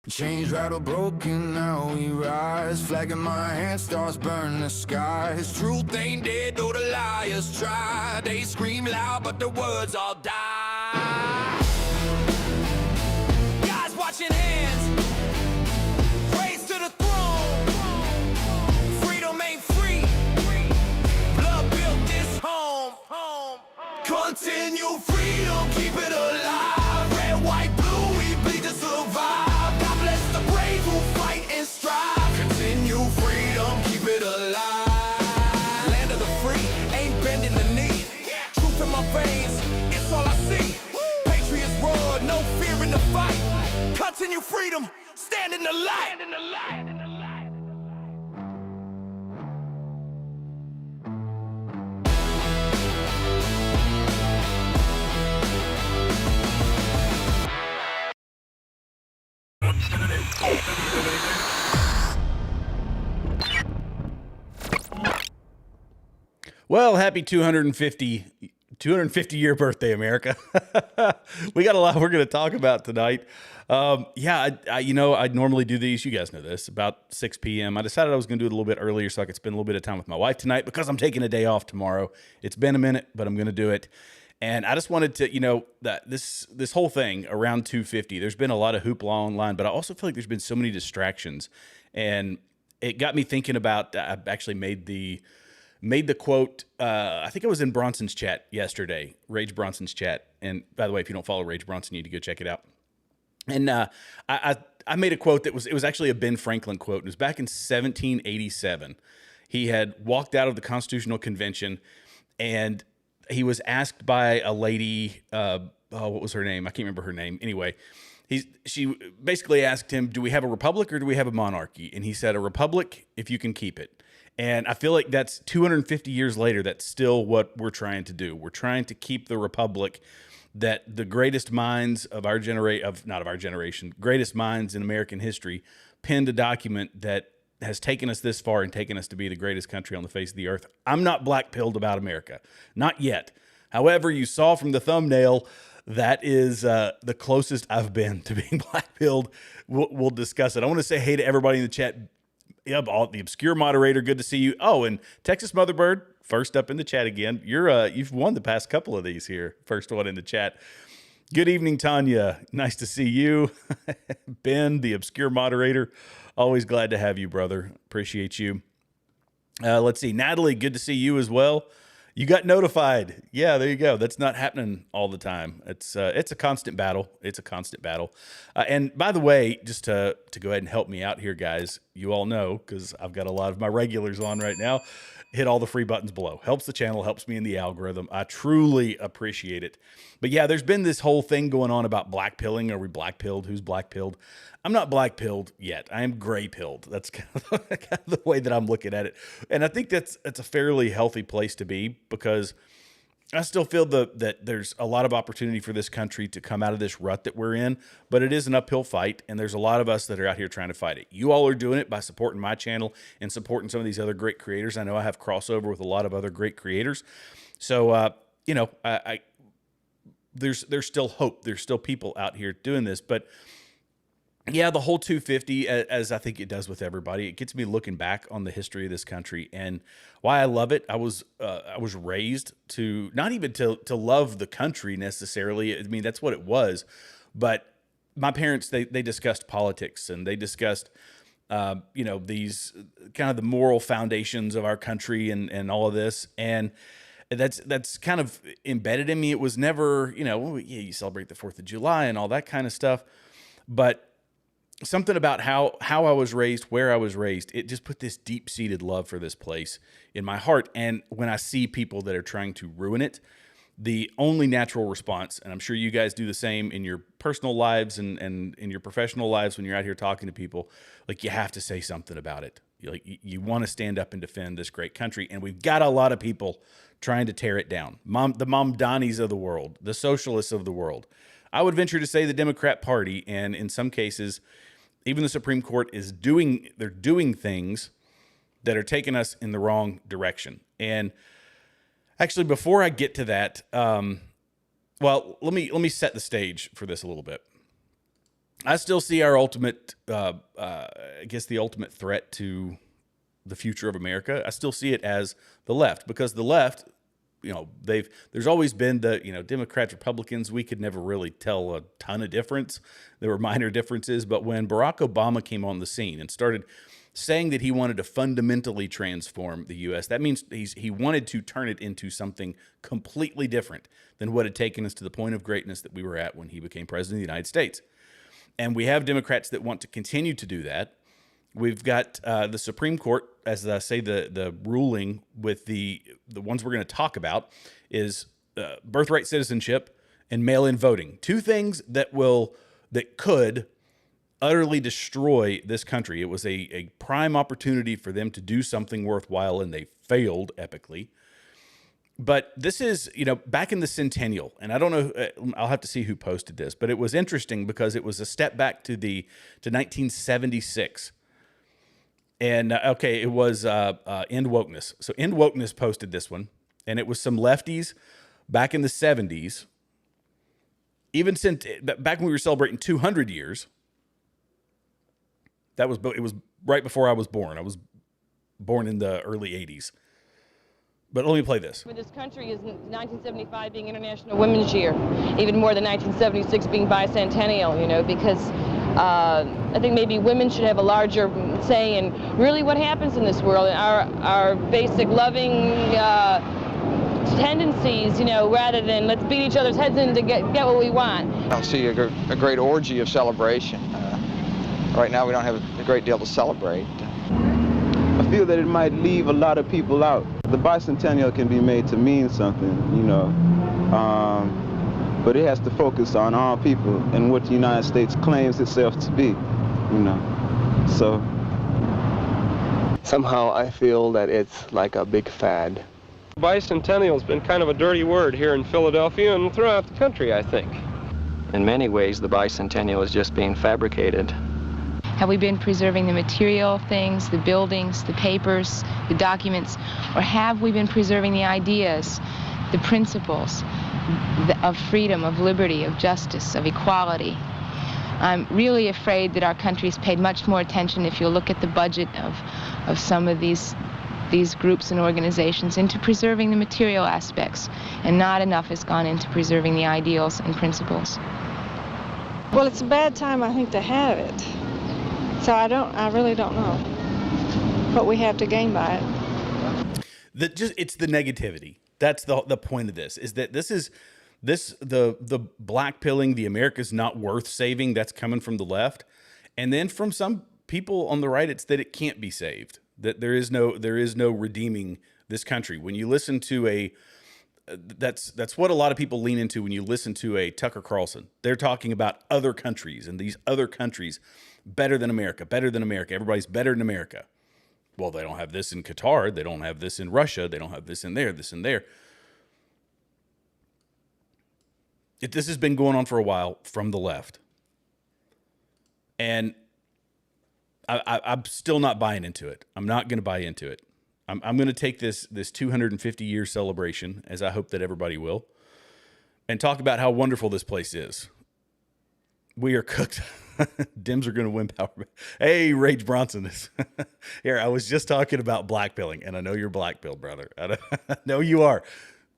Chains rattle broken, now we rise. Flag in my hand, stars burn the skies. Truth ain't dead, though the liars try. They scream loud, but the words all die. Guys watching hands, praise to the throne. Freedom ain't free, blood built this home. Continue freedom, keep it alive. Red, white, blue, we bleed to survive. Continue freedom, keep it alive. Land of the free, ain't bending the knee. Truth in my veins, it's all I see. Patriots roar, no fear in the fight. Continue freedom, stand in the light. Well, happy 250 year birthday, America. We got a lot we're going to talk about tonight. I normally do these. You guys know this, about 6 p.m. I decided I was going to do it a little bit earlier so I could spend a little bit of time with my wife tonight because I'm taking a day off tomorrow. It's been a minute, but I'm going to do it. And I just wanted to, that this whole thing around 250, there's been a lot of hoopla online, but I also feel like there's been so many distractions. And it got me thinking about, I actually made the quote, I think it was in Bronson's chat yesterday, Rage Bronson's chat. And by the way, if you don't follow Rage Bronson, you need to go check it out. And I made a quote it was actually a Ben Franklin quote. It was back in 1787. He had walked out of the Constitutional Convention, and he was asked by a lady, what was her name? I can't remember her name. Anyway, she basically asked him, do we have a republic or do we have a monarchy? And he said, a republic if you can keep it. And I feel like that's 250 years later, that's still what we're trying to do. We're trying to keep the republic that the greatest minds of our generation, greatest minds in American history penned a document that has taken us this far and taken us to be the greatest country on the face of the earth. I'm not black-pilled about America. Not yet. However, you saw from the thumbnail, that is the closest I've been to being black-pilled. We'll discuss it. I want to say hey to everybody in the chat. Yep, the obscure moderator, good to see you. Oh, and Texas Motherbird, first up in the chat again. You've won the past couple of these here. First one in the chat. Good evening, Tanya. Nice to see you. Ben, the obscure moderator, always glad to have you, brother. Appreciate you. Let's see. Natalie, good to see you as well. You got notified. Yeah, there you go. That's not happening all the time. It's a constant battle. It's a constant battle. And by the way, just to go ahead and help me out here, guys, you all know, because I've got a lot of my regulars on right now, hit all the free buttons below. Helps the channel, helps me in the algorithm. I truly appreciate it. But yeah, there's been this whole thing going on about black-pilling. Are we black-pilled? Who's black-pilled? I'm not black-pilled yet. I am gray-pilled. That's kind of the way that I'm looking at it. And I think that's a fairly healthy place to be, because I still feel that there's a lot of opportunity for this country to come out of this rut that we're in, but it is an uphill fight, and there's a lot of us that are out here trying to fight it. You all are doing it by supporting my channel and supporting some of these other great creators. I know I have crossover with a lot of other great creators. So, there's still hope. There's still people out here doing this, but yeah, the whole 250, as I think it does with everybody, it gets me looking back on the history of this country and why I love it. I was raised to not even to love the country necessarily. I mean, that's what it was. But my parents, they discussed politics, and they discussed, these kind of the moral foundations of our country and all of this. And that's kind of embedded in me. It was never, you celebrate the 4th of July and all that kind of stuff. But something about how I was raised, where I was raised, it just put this deep-seated love for this place in my heart. And when I see people that are trying to ruin it, the only natural response, and I'm sure you guys do the same in your personal lives and in your professional lives when you're out here talking to people, like, you have to say something about it. You want to stand up and defend this great country. And we've got a lot of people trying to tear it down. The Mamdanis of the world, the socialists of the world. I would venture to say the Democrat Party, and in some cases, even the Supreme Court is doing things that are taking us in the wrong direction. And actually, before I get to that, let me set the stage for this a little bit. I still see our ultimate, I guess the ultimate threat to the future of America. I still see it as the left, because the left, there's always been the, Democrats, Republicans, we could never really tell a ton of difference. There were minor differences, but when Barack Obama came on the scene and started saying that he wanted to fundamentally transform the U.S., that means he wanted to turn it into something completely different than what had taken us to the point of greatness that we were at when he became president of the United States. And we have Democrats that want to continue to do that. We've got the Supreme Court, as I say, the ruling with the ones we're going to talk about is birthright citizenship and mail-in voting. Two things that could utterly destroy this country. It was a prime opportunity for them to do something worthwhile, and they failed epically. But this is, back in the centennial, and I don't know, I'll have to see who posted this, but it was interesting because it was a step back to 1976. And it was End Wokeness. So End Wokeness posted this one, and it was some lefties back in the 70s, even since back when we were celebrating 200 years. It was right before I was born. I was born in the early 80s. But let me play this. For this country is 1975 being International Women's Year, even more than 1976 being bicentennial, because I think maybe women should have a larger say in really what happens in this world, and our basic loving tendencies, rather than let's beat each other's heads in to get what we want. I see a great orgy of celebration. Right now we don't have a great deal to celebrate. I feel that it might leave a lot of people out. The bicentennial can be made to mean something, but it has to focus on all people and what the United States claims itself to be, So somehow I feel that it's like a big fad. Bicentennial's been kind of a dirty word here in Philadelphia and throughout the country, I think. In many ways, the bicentennial is just being fabricated. Have we been preserving the material things, the buildings, the papers, the documents, or have we been preserving the ideas, the principles of freedom, of liberty, of justice, of equality? I'm really afraid that our country's paid much more attention, if you look at the budget of some of these groups and organizations, into preserving the material aspects, and not enough has gone into preserving the ideals and principles. Well, it's a bad time, I think, to have it. So I really don't know what we have to gain by it. It's the negativity. That's the point of this, is that the black pilling, the America's not worth saving, that's coming from the left. And then from some people on the right, it's that it can't be saved, that there is no redeeming this country. When you listen to that's what a lot of people lean into when you listen to a Tucker Carlson. They're talking about other countries, and these other countries better than America. Everybody's better than America. Well, they don't have this in Qatar. They don't have this in Russia. They don't have this in there, this in there. This has been going on for a while from the left. And I'm still not buying into it. I'm not going to buy into it. I'm going to take this 250-year celebration, as I hope that everybody will, and talk about how wonderful this place is. We are cooked. Dems are going to win power. Hey, Rage Bronson is here. I was just talking about black pilling, and I know you're black pilled, brother. I know you are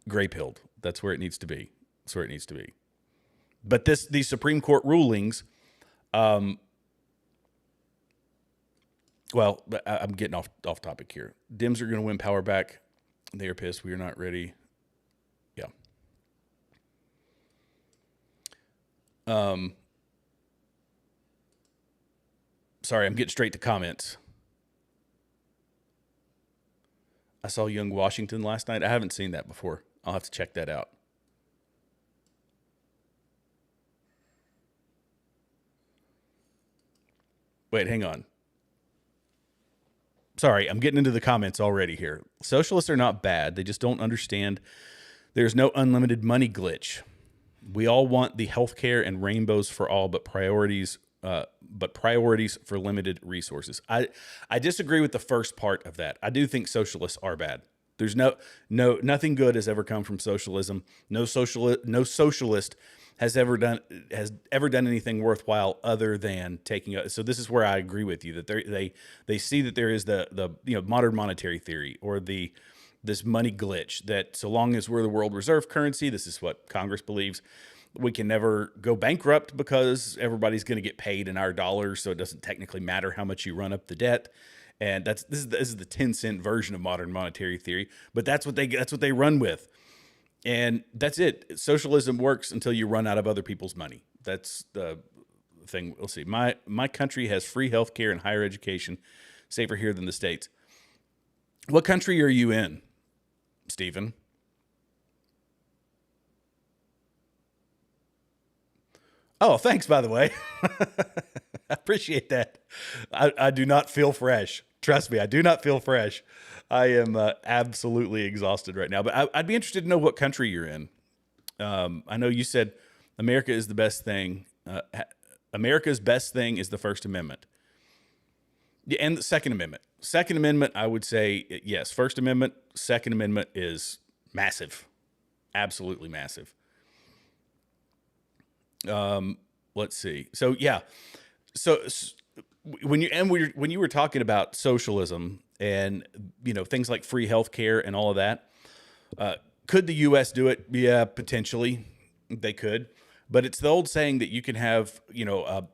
gray pilled. That's where it needs to be. That's where it needs to be. But these Supreme Court rulings, well, I'm getting off topic here. Dems are going to win power back. They are pissed. We are not ready. Yeah. Sorry, I'm getting straight to comments. I saw Young Washington last night. I haven't seen that before. I'll have to check that out. Wait, hang on. Sorry, I'm getting into the comments already here. Socialists are not bad. They just don't understand there's no unlimited money glitch. We all want the healthcare and rainbows for all, but priorities for limited resources. I disagree with the first part of that. I do think socialists are bad. There's nothing good has ever come from socialism. No socialist has ever done anything worthwhile other than taking a, so this is where I agree with you that they see that there is the modern monetary theory or this money glitch that so long as we're the world reserve currency, this is what Congress believes, we can never go bankrupt because everybody's going to get paid in our dollars, so it doesn't technically matter how much you run up the debt. And this is the 10-cent version of modern monetary theory, but that's what they run with. And that's it. Socialism works until you run out of other people's money. That's the thing. We'll see. My country has free health care and higher education, safer here than the States. What country are you in, Stephen? Oh, thanks, by the way. I appreciate that. I do not feel fresh. Trust me, I do not feel fresh. I am absolutely exhausted right now, but I'd be interested to know what country you're in. I know you said America is the best thing. America's best thing is the First Amendment. Yeah, and the Second Amendment. Second Amendment, I would say, yes. First Amendment, Second Amendment is massive. Absolutely massive. Let's see. So, yeah. So when you were talking about socialism and, things like free healthcare and all of that, could the U.S. do it? Yeah, potentially they could. But it's the old saying that you can have,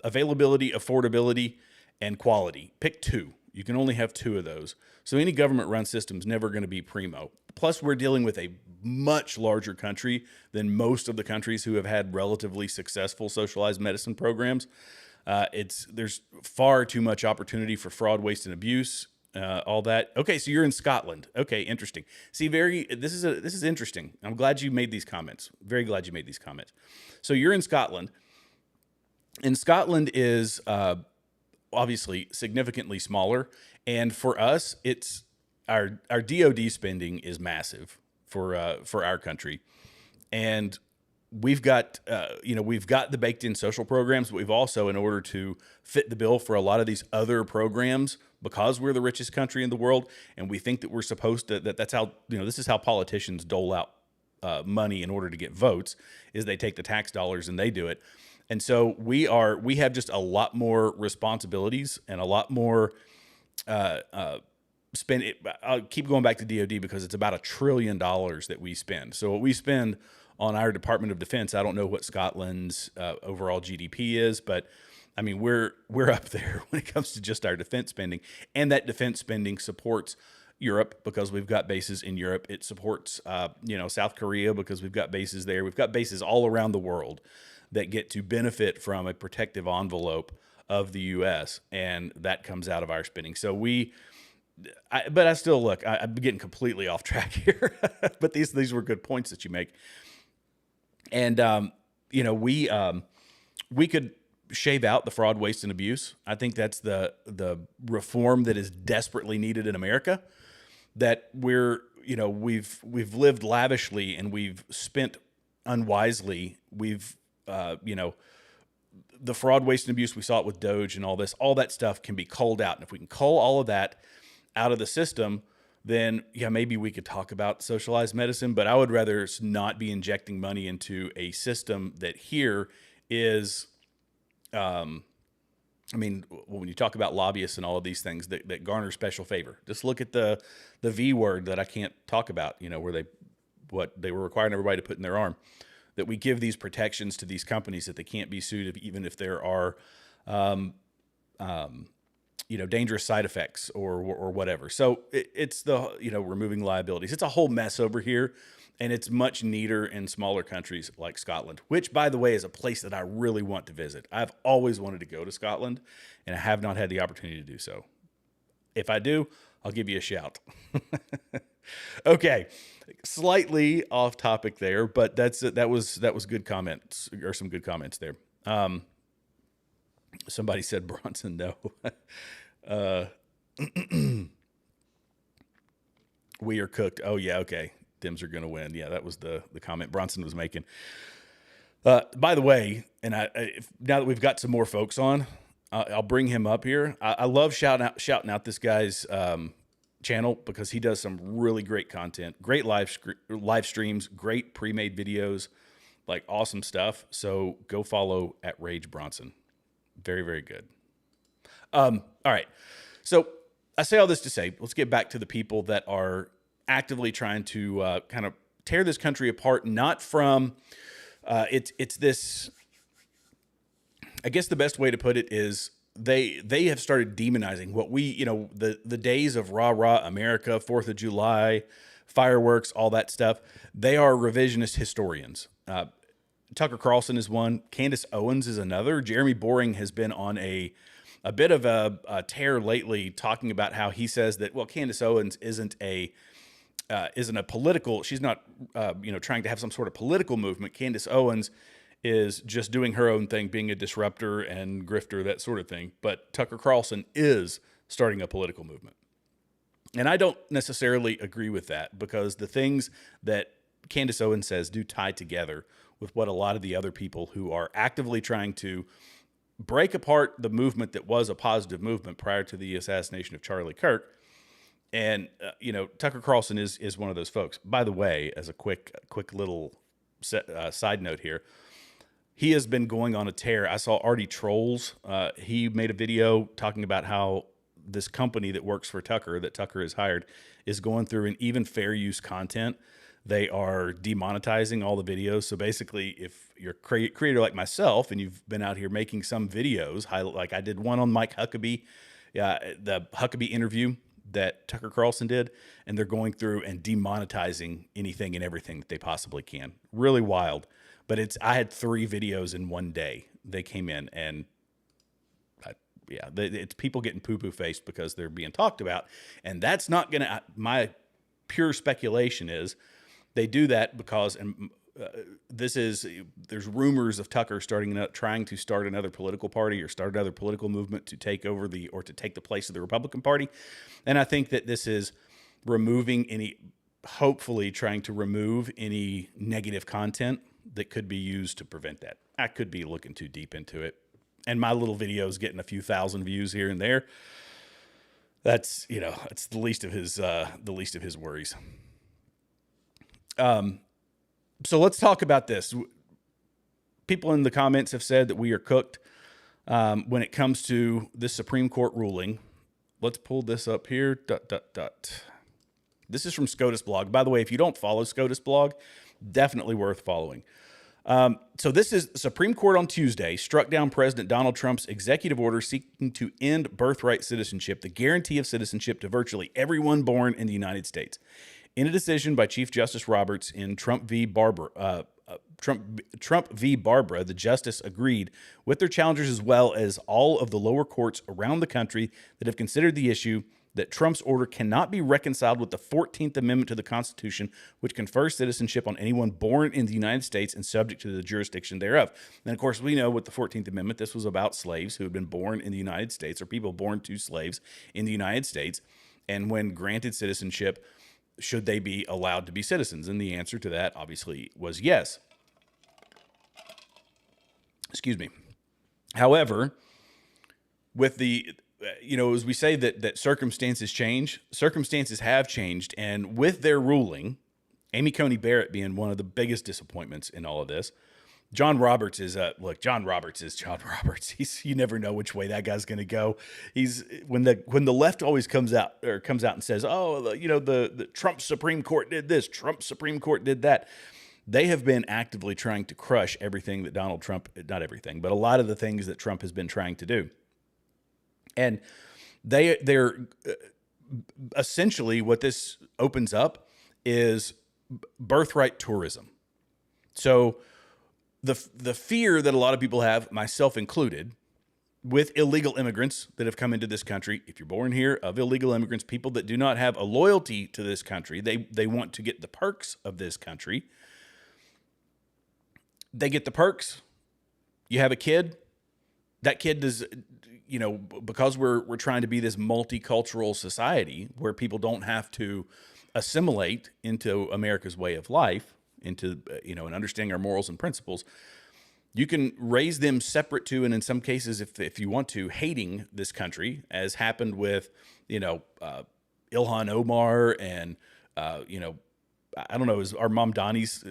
availability, affordability, and quality. Pick two. You can only have two of those. So any government-run system is never going to be primo. Plus, we're dealing with a much larger country than most of the countries who have had relatively successful socialized medicine programs. There's far too much opportunity for fraud, waste, and abuse. All that. Okay, so you're in Scotland. Okay, interesting. See, this is interesting. I'm glad you made these comments. Very glad you made these comments. So you're in Scotland, and Scotland is obviously significantly smaller. And for us, it's our DoD spending is massive for our country, and we've got the baked in social programs, but we've also, in order to fit the bill for a lot of these other programs, because we're the richest country in the world, and we think that we're supposed to, that's how, this is how politicians dole out money in order to get votes, is they take the tax dollars and they do it. And so we have just a lot more responsibilities and a lot more spend it. I'll keep going back to DoD because it's about $1 trillion that we spend. So what we spend on our Department of Defense, I don't know what Scotland's overall GDP is, but I mean, we're up there when it comes to just our defense spending, and that defense spending supports Europe because we've got bases in Europe. It supports, South Korea because we've got bases there. We've got bases all around the world that get to benefit from a protective envelope of the U.S., and that comes out of our spending. So but I still look. I'm getting completely off track here, but these were good points that you make, and we could shave out the fraud, waste, and abuse. I think that's the reform that is desperately needed in America. That we've lived lavishly and we've spent unwisely. The fraud, waste, and abuse, we saw it with Doge and all that stuff can be culled out. And if we can cull all of that out of the system, then maybe we could talk about socialized medicine, but I would rather not be injecting money into a system that here is, when you talk about lobbyists and all of these things that garner special favor, just look at the V word that I can't talk about, where what they were requiring everybody to put in their arm, that we give these protections to these companies that they can't be sued even if there are, dangerous side effects or whatever. So it's removing liabilities. It's a whole mess over here, and it's much neater in smaller countries like Scotland, which, by the way, is a place that I really want to visit. I've always wanted to go to Scotland, and I have not had the opportunity to do so. If I do, I'll give you a shout. Okay, slightly off topic there, but that was good comments, or some good comments there. Somebody said Bronson, no. We are cooked. Oh yeah, okay. Dems are going to win. Yeah, that was the comment Bronson was making. By the way, and now that we've got some more folks on, I'll bring him up here. I love shouting out this guy's channel because he does some really great content, great live streams, great pre-made videos. like awesome stuff. So go follow at Rage Bronson. Very, very good. All right. So I say all this to say, let's get back to the people that are actively trying to kind of tear this country apart, not from, it's this, I guess the best way to put it is they have started demonizing what we, the days of rah, rah America, 4th of July, fireworks, all that stuff. They are revisionist historians. Tucker Carlson is one. Candace Owens is another. Jeremy Boring has been on a bit of a tear lately, talking about how he says that, well, Candace Owens isn't a political, she's not, trying to have some sort of political movement. Candace Owens is just doing her own thing, being a disruptor and grifter, that sort of thing. But Tucker Carlson is starting a political movement. And I don't necessarily agree with that, because the things that Candace Owens says do tie together with what a lot of the other people who are actively trying to break apart the movement that was a positive movement prior to the assassination of Charlie Kirk. And, Tucker Carlson is one of those folks. By the way, as a quick little side note here, he has been going on a tear. I saw Artie Trolls. He made a video talking about how this company that works for Tucker, that Tucker has hired, is going through, and even fair use content, they are demonetizing all the videos. So basically, if you're a creator like myself and you've been out here making some videos, like I did one on Mike Huckabee, the Huckabee interview that Tucker Carlson did, and they're going through and demonetizing anything and everything that they possibly can. Really wild. But I had 3 videos in one day. They came in, and it's people getting poo-poo faced because they're being talked about. And that's not going to, my pure speculation is they do that because, and there's rumors of Tucker trying to start another political party or start another political movement to take over to take the place of the Republican Party. And I think that this is hopefully trying to remove any negative content that could be used to prevent that. I could be looking too deep into it. And my little video's getting a few thousand views here and there. That's, it's the least of his worries. So let's talk about this. People in the comments have said that we are cooked when it comes to this Supreme Court ruling. Let's pull this up here. This is from SCOTUS blog. By the way, if you don't follow SCOTUS blog, definitely worth following. So this is Supreme Court on Tuesday struck down President Donald Trump's executive order seeking to end birthright citizenship, the guarantee of citizenship to virtually everyone born in the United States. In a decision by Chief Justice Roberts in Trump v. Barbara, the justice agreed with their challengers as well as all of the lower courts around the country that have considered the issue that Trump's order cannot be reconciled with the 14th Amendment to the Constitution, which confers citizenship on anyone born in the United States and subject to the jurisdiction thereof. And of course, we know with the 14th Amendment, this was about slaves who had been born in the United States, or people born to slaves in the United States. And when granted citizenship, should they be allowed to be citizens? And the answer to that obviously was yes. Excuse me. However, with the, as we say that circumstances change, circumstances have changed. And with their ruling, Amy Coney Barrett being one of the biggest disappointments in all of this, John Roberts is John Roberts. You never know which way that guy's going to go. He's when the left always comes out and says, "Oh, the Trump Supreme Court did this, Trump Supreme Court did that." They have been actively trying to crush everything that Donald Trump, not everything, but a lot of the things that Trump has been trying to do. And they're essentially, what this opens up is birthright tourism. So the fear that a lot of people have, myself included, with illegal immigrants that have come into this country, if you're born here, of illegal immigrants, people that do not have a loyalty to this country, they want to get the perks of this country. They get the perks. You have a kid. That kid does, because we're trying to be this multicultural society where people don't have to assimilate into America's way of life, into, and understanding our morals and principles. You can raise them separate to, and in some cases, if you want to, hating this country, as happened with, Ilhan Omar and, I don't know, is Mom Donnie's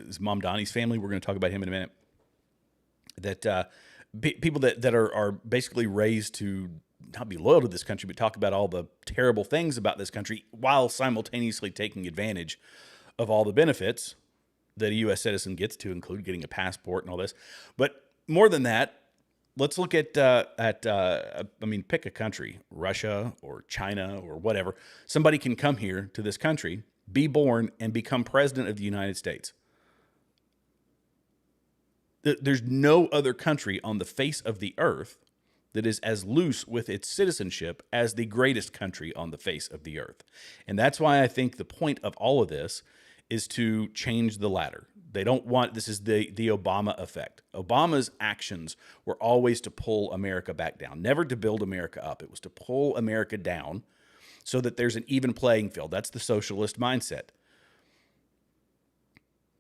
family. We're going to talk about him in a minute. That people that are basically raised to not be loyal to this country, but talk about all the terrible things about this country while simultaneously taking advantage of all the benefits that a U.S. citizen gets, to include getting a passport and all this. But more than that, let's look at pick a country, Russia or China or whatever. Somebody can come here to this country, be born, and become president of the United States. There's no other country on the face of the earth that is as loose with its citizenship as the greatest country on the face of the earth. And that's why I think the point of all of this is to change the ladder. They don't want, this is the Obama effect. Obama's actions were always to pull America back down, never to build America up. It was to pull America down so that there's an even playing field. That's the socialist mindset.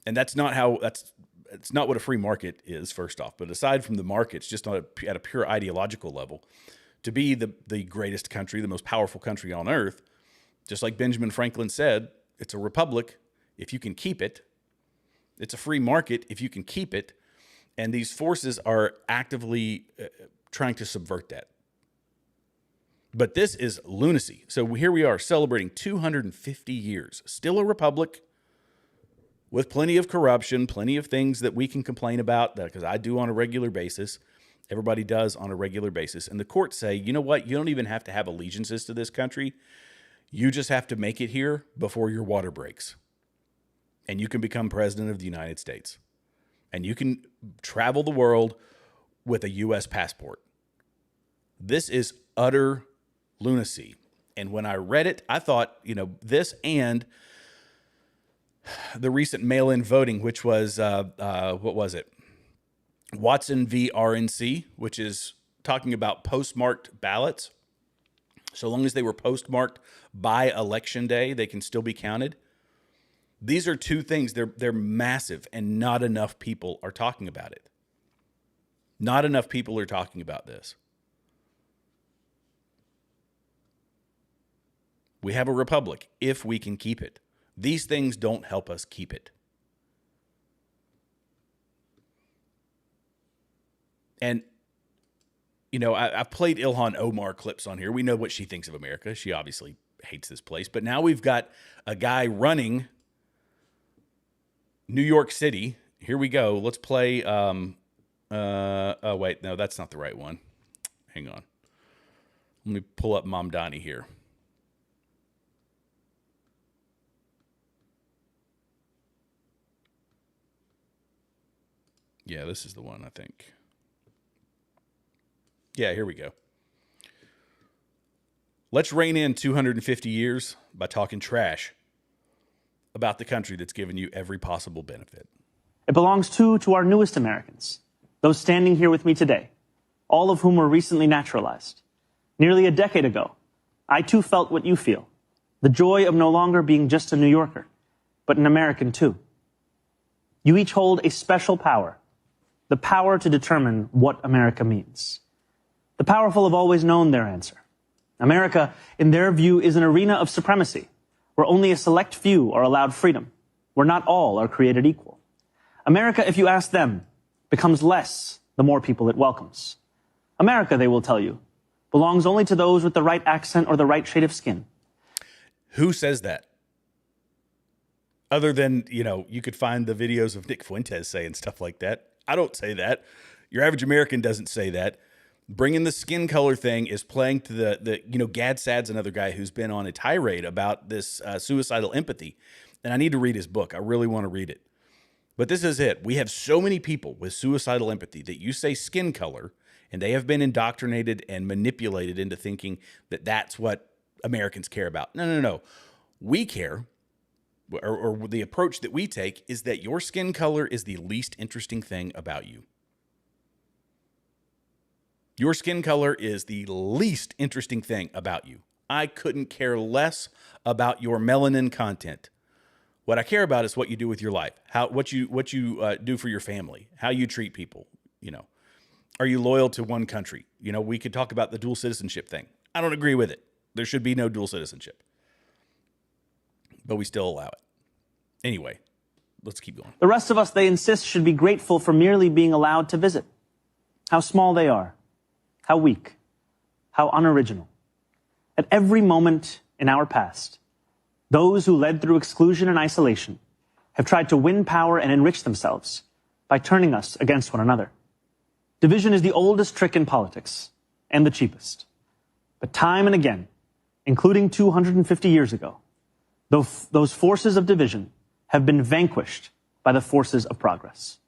And it's not what a free market is, first off. But aside from the markets, just at a pure ideological level, to be the greatest country, the most powerful country on earth, just like Benjamin Franklin said, it's a republic if you can keep it. It's a free market if you can keep it. And these forces are actively trying to subvert that. But this is lunacy. So here we are celebrating 250 years, still a republic, with plenty of corruption, plenty of things that we can complain about, because I do on a regular basis. Everybody does on a regular basis. And the courts say, you know what? You don't even have to have allegiances to this country. You just have to make it here before your water breaks. And you can become president of the United States. And you can travel the world with a U.S. passport. This is utter lunacy. And when I read it, I thought, this and the recent mail-in voting, which was, what was it? Watson v. RNC, which is talking about postmarked ballots. So long as they were postmarked by Election Day, they can still be counted. These are two things. They're massive, and not enough people are talking about it. Not enough people are talking about this. We have a republic if we can keep it. These things don't help us keep it. And, I've played Ilhan Omar clips on here. We know what she thinks of America. She obviously hates this place. But now we've got a guy running New York City. Here we go. Let's play. Oh, wait. No, that's not the right one. Hang on. Let me pull up Mom Donnie here. Yeah, this is the one, I think. Yeah, here we go. Let's rein in 250 years by talking trash about the country that's given you every possible benefit. It belongs to our newest Americans, those standing here with me today, all of whom were recently naturalized. Nearly a decade ago, I too felt what you feel, the joy of no longer being just a New Yorker, but an American too. You each hold a special power. The power to determine what America means. The powerful have always known their answer. America, in their view, is an arena of supremacy, where only a select few are allowed freedom, where not all are created equal. America, if you ask them, becomes less the more people it welcomes. America, they will tell you, belongs only to those with the right accent or the right shade of skin. Who says that? Other than, you could find the videos of Nick Fuentes saying stuff like that. I don't say that. Your average American doesn't say that. Bringing the skin color thing is playing to the Gad Saad's another guy who's been on a tirade about this suicidal empathy. And I need to read his book. I really want to read it. But this is it. We have so many people with suicidal empathy that you say skin color, and they have been indoctrinated and manipulated into thinking that that's what Americans care about. No. We care. Or the approach that we take is that your skin color is the least interesting thing about you. Your skin color is the least interesting thing about you. I couldn't care less about your melanin content. What I care about is what you do with your life, what you do for your family, how you treat people. Are you loyal to one country? We could talk about the dual citizenship thing. I don't agree with it. There should be no dual citizenship. But we still allow it. Anyway, let's keep going. The rest of us, they insist, should be grateful for merely being allowed to visit. How small they are, how weak, how unoriginal. At every moment in our past, those who led through exclusion and isolation have tried to win power and enrich themselves by turning us against one another. Division is the oldest trick in politics and the cheapest. But time and again, including 250 years ago, those forces of division have been vanquished by the forces of progress.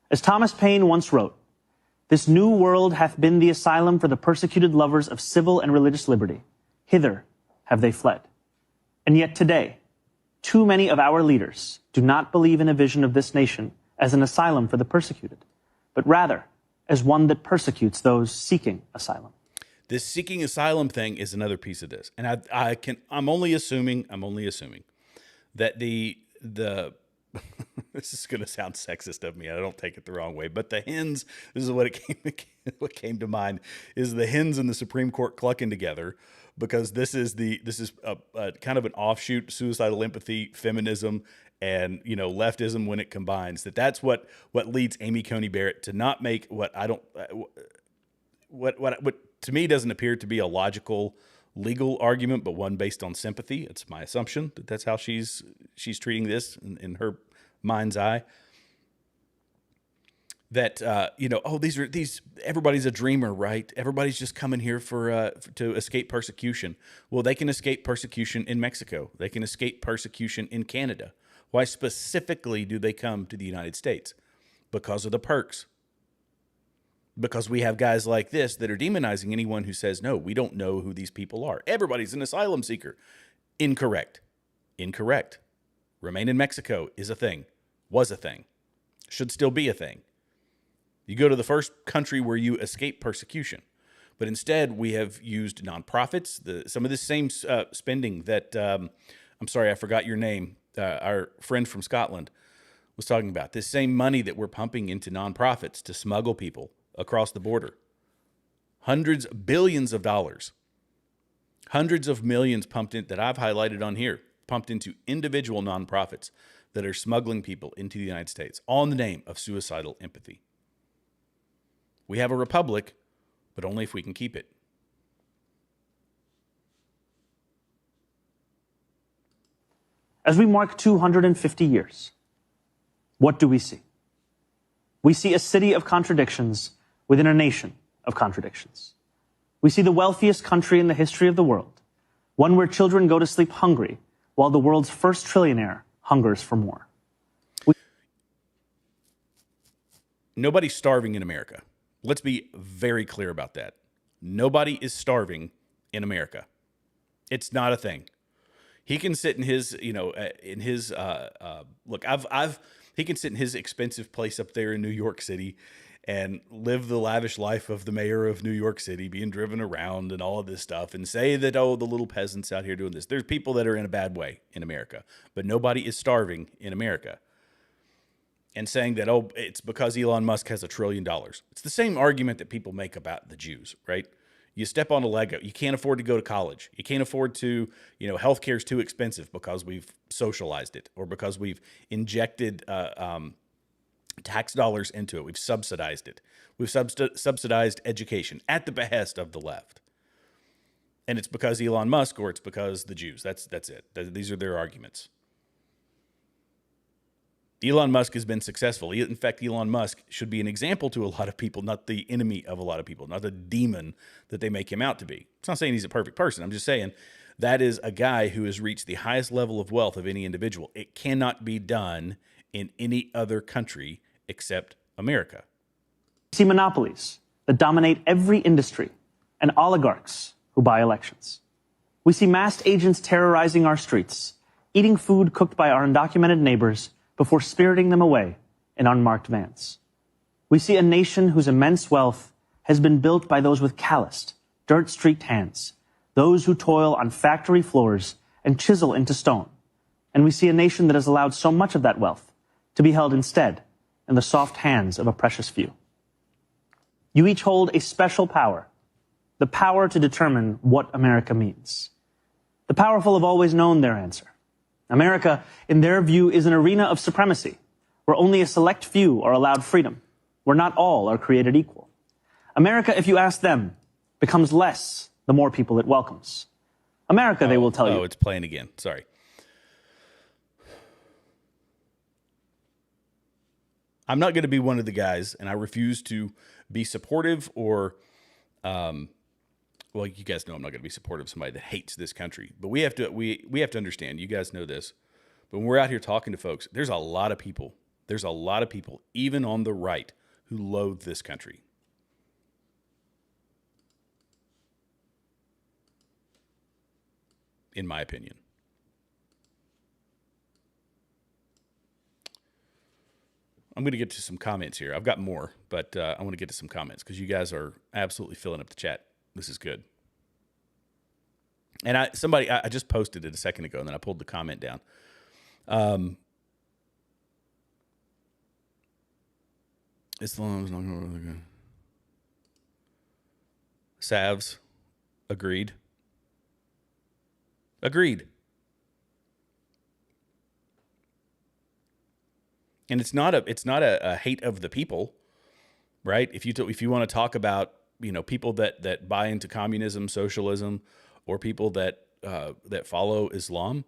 As Thomas Paine once wrote, "This new world hath been the asylum for the persecuted lovers of civil and religious liberty. Hither have they fled." And yet today, too many of our leaders do not believe in a vision of this nation as an asylum for the persecuted, but rather as one that persecutes those seeking asylum. This seeking asylum thing is another piece of this. And I'm only assuming that the this is going to sound sexist of me. I don't take it the wrong way, but the hens, this is what what came to mind, is the hens in the Supreme Court clucking together, because this is a kind of an offshoot, suicidal empathy, feminism, and leftism when it combines. That's what leads Amy Coney Barrett to not make what to me doesn't appear to be a logical legal argument, but one based on sympathy. It's my assumption that that's how she's treating this in her mind's eye. That everybody's a dreamer, right? Everybody's just coming here to escape persecution. Well, they can escape persecution in Mexico. They can escape persecution in Canada. Why specifically do they come to the United States? Because of the perks. Because we have guys like this that are demonizing anyone who says, no, we don't know who these people are. Everybody's an asylum seeker. Incorrect. Remain in Mexico is a thing, was a thing, should still be a thing. You go to the first country where you escape persecution. But instead, we have used nonprofits, some of the same spending that, I'm sorry, I forgot your name, our friend from Scotland was talking about. This same money that we're pumping into nonprofits to smuggle people across the border. Hundreds, billions of dollars. Hundreds of millions pumped in, that I've highlighted on here, pumped into individual nonprofits that are smuggling people into the United States, all in the name of suicidal empathy. We have a republic, but only if we can keep it. As we mark 250 years, what do we see? We see a city of contradictions within a nation of contradictions. We see the wealthiest country in the history of the world, one where children go to sleep hungry, while the world's first trillionaire hungers for more. Nobody's starving in America. Let's be very clear about that. Nobody is starving in America. It's not a thing. He can sit in his, he can sit in his expensive place up there in New York City and live the lavish life of the mayor of New York City, being driven around and all of this stuff, and say that, oh, the little peasants out here doing this. There's people that are in a bad way in America, but nobody is starving in America. And saying that, oh, it's because Elon Musk has $1 trillion. It's the same argument that people make about the Jews, right? You step on a Lego. You can't afford to go to college. You can't afford to, healthcare is too expensive because we've socialized it, or because we've injected tax dollars into it. We've subsidized it. We've subsidized education at the behest of the left. And it's because Elon Musk, or it's because the Jews. That's it. These are their arguments. Elon Musk has been successful. In fact, Elon Musk should be an example to a lot of people, not the enemy of a lot of people, not the demon that they make him out to be. It's not saying he's a perfect person. I'm just saying that is a guy who has reached the highest level of wealth of any individual. It cannot be done in any other country except America. We see monopolies that dominate every industry and oligarchs who buy elections. We see masked agents terrorizing our streets, eating food cooked by our undocumented neighbors before spiriting them away in unmarked vans. We see a nation whose immense wealth has been built by those with calloused, dirt-streaked hands, those who toil on factory floors and chisel into stone. And we see a nation that has allowed so much of that wealth to be held instead in the soft hands of a precious few. You each hold a special power, the power to determine what America means. The powerful have always known their answer. America, in their view, is an arena of supremacy, where only a select few are allowed freedom, where not all are created equal. America, if you ask them, becomes less the more people it welcomes. America, they will tell you. Oh, it's playing again. Sorry. I'm not going to be one of the guys, and I refuse to be supportive or, well, you guys know I'm not going to be supportive of somebody that hates this country. But we have to understand. You guys know this. But when we're out here talking to folks, there's a lot of people. There's a lot of people, even on the right, who loathe this country. In my opinion. I'm going to get to some comments here. I've got more, but I want to get to some comments because you guys are absolutely filling up the chat. This is good. And I just posted it a second ago, and then I pulled the comment down. Islam is not going to really good. Savs, agreed. Agreed. And it's not a hate of the people, right? If you want to talk about, people that buy into communism, socialism, or people that follow Islam,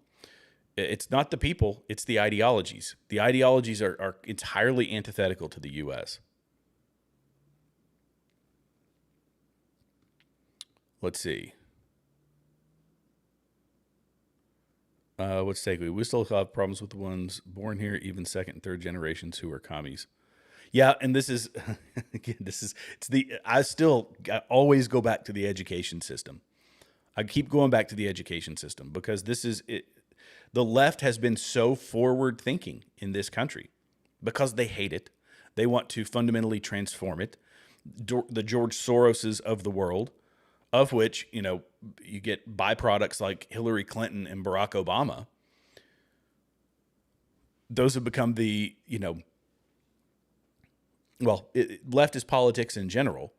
it's not the people, it's the ideologies. The ideologies are entirely antithetical to the U.S. Let's see. What's takeaway? We still have problems with the ones born here, even second and third generations who are commies. Yeah, and this is again, I always go back to the education system. I keep going back to the education system because this is it. The left has been so forward thinking in this country because they hate it. They want to fundamentally transform it. The George Soroses of the world, of which, you get byproducts like Hillary Clinton and Barack Obama. Those have become the, leftist politics in general.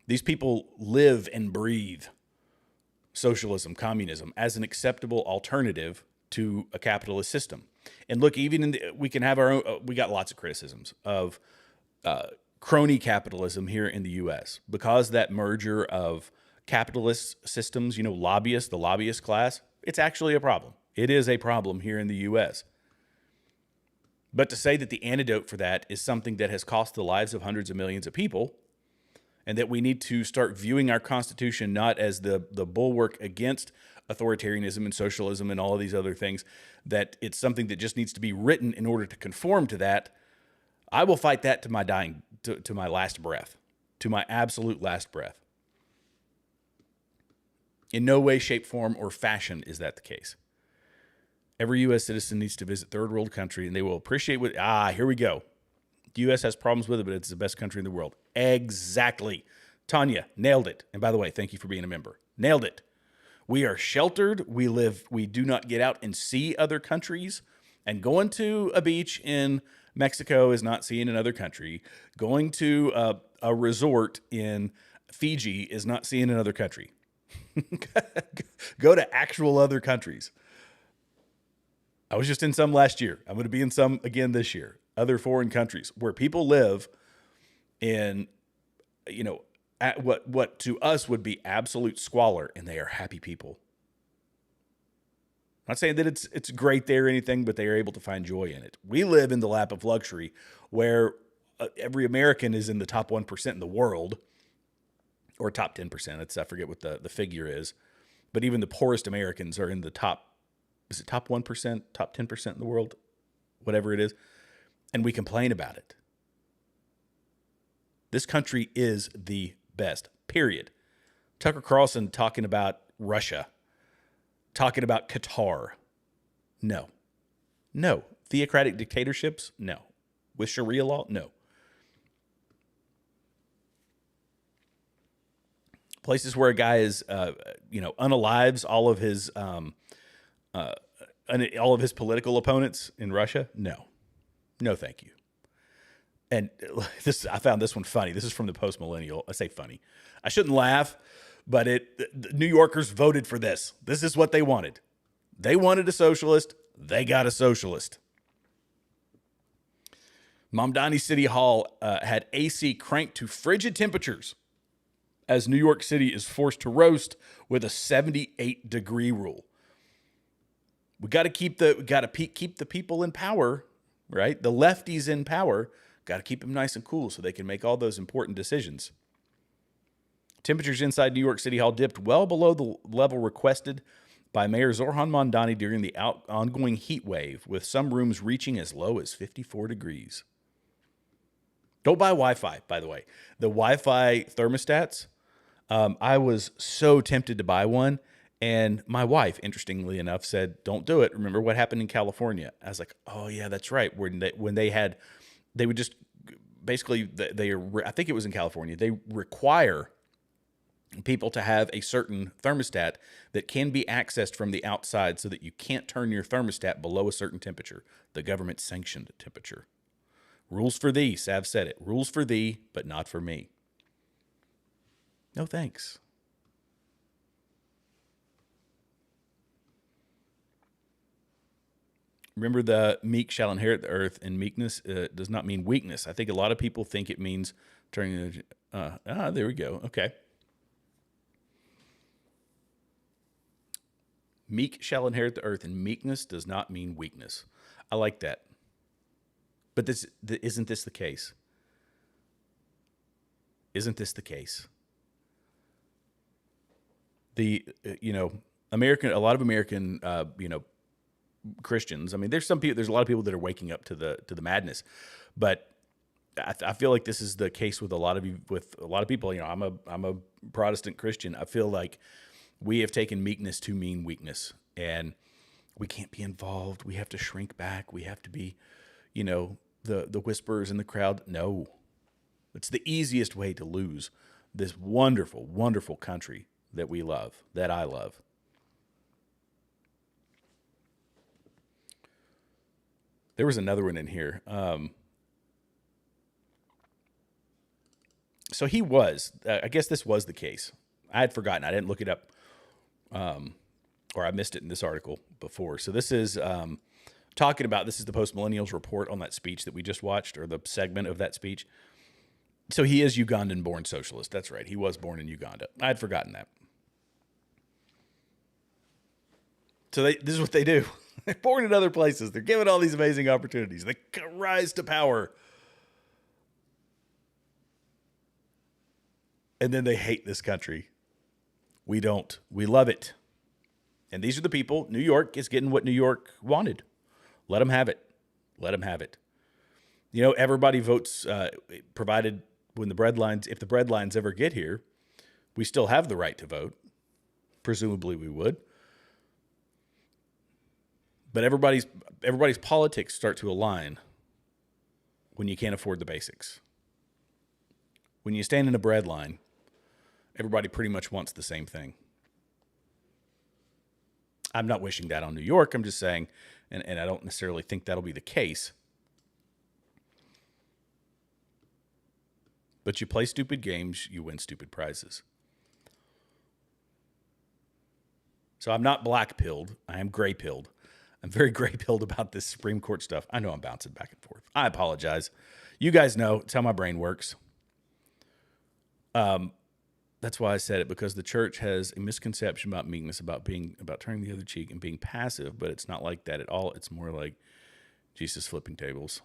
These people live and breathe socialism, communism as an acceptable alternative to a capitalist system. And look, even we can have our own, we got lots of criticisms of crony capitalism here in the U.S. because that merger of capitalist systems, the lobbyist class, it's actually a problem. It is a problem here in the U.S. But to say that the antidote for that is something that has cost the lives of hundreds of millions of people, and that we need to start viewing our Constitution not as the bulwark against authoritarianism and socialism and all of these other things, that it's something that just needs to be written in order to conform to that, I will fight that to my dying, to my last breath, to my absolute last breath. In no way, shape, form, or fashion is that the case. Every U.S. citizen needs to visit third world country, and they will appreciate here we go. The U.S. has problems with it, but it's the best country in the world. Exactly. Tanya, nailed it. And by the way, thank you for being a member. Nailed it. We are sheltered. We do not get out and see other countries. And going to a beach in Mexico is not seeing another country. Going to a resort in Fiji is not seeing another country. Go to actual other countries. I was just in some last year. I'm going to be in some again this year. Other foreign countries where people live in, at what to us would be absolute squalor, and they are happy people. I'm not saying that it's great there or anything, but they are able to find joy in it. We live in the lap of luxury where every American is in the top 1% in the world, or top 10%. I forget what the figure is, but even the poorest Americans are in the top. Is it top 1%, top 10% in the world, whatever it is, and we complain about it. This country is the best, period. Tucker Carlson talking about Russia, talking about Qatar. No. Theocratic dictatorships? No. With Sharia law? No. Places where a guy is, unalives all of his political opponents in Russia? No, thank you. And I found this one funny. This is from the Post Millennial. I say funny. I shouldn't laugh, but the New Yorkers voted for this. This is what they wanted. They wanted a socialist. They got a socialist. Mamdani City Hall had AC cranked to frigid temperatures as New York City is forced to roast with a 78-degree rule. We got to keep the people in power, right? The lefties in power. Got to keep them nice and cool so they can make all those important decisions. Temperatures inside New York City Hall dipped well below the level requested by Mayor Zohran Mamdani during the ongoing heat wave, with some rooms reaching as low as 54 degrees. Don't buy Wi-Fi, by the way. The Wi-Fi thermostats, I was so tempted to buy one, and my wife, interestingly enough, said, don't do it. Remember what happened in California? I was like, oh, yeah, that's right. When they would just basically, I think it was in California, they require people to have a certain thermostat that can be accessed from the outside so that you can't turn your thermostat below a certain temperature, the government sanctioned temperature. Rules for thee, Sav said it. Rules for thee, but not for me. No thanks. Remember, the meek shall inherit the earth, and meekness does not mean weakness. I think a lot of people think it means turning. There we go. Okay. Meek shall inherit the earth, and meekness does not mean weakness. I like that. But isn't this the case? Isn't this the case? A lot of American, Christians. I mean, there's a lot of people that are waking up to the madness, but I feel like this is the case with a lot of people. I'm a Protestant Christian. I feel like we have taken meekness to mean weakness, and we can't be involved. We have to shrink back. We have to be, the whisperers in the crowd. No, it's the easiest way to lose this wonderful, wonderful country that we love, that I love. There was another one in here. So he was, I guess this was the case. I had forgotten. I didn't look it up. Or I missed it in this article before. So this is this is the Post Millennials report on that speech that we just watched, or the segment of that speech. So he is Ugandan-born socialist. That's right. He was born in Uganda. I had forgotten that. So this is what they do. They're born in other places. They're given all these amazing opportunities. They rise to power. And then they hate this country. We don't. We love it. And these are the people. New York is getting what New York wanted. Let them have it. Let them have it. Everybody votes, provided if the breadlines ever get here, we still have the right to vote. Presumably we would. But everybody's politics start to align when you can't afford the basics. When you stand in a bread line, everybody pretty much wants the same thing. I'm not wishing that on New York. I'm just saying, and I don't necessarily think that'll be the case. But you play stupid games, you win stupid prizes. So I'm not black-pilled. I am gray-pilled. I'm very gray-pilled about this Supreme Court stuff. I know I'm bouncing back and forth. I apologize. You guys know it's how my brain works. That's why I said it, because the church has a misconception about meekness, about turning the other cheek and being passive, but it's not like that at all. It's more like Jesus flipping tables.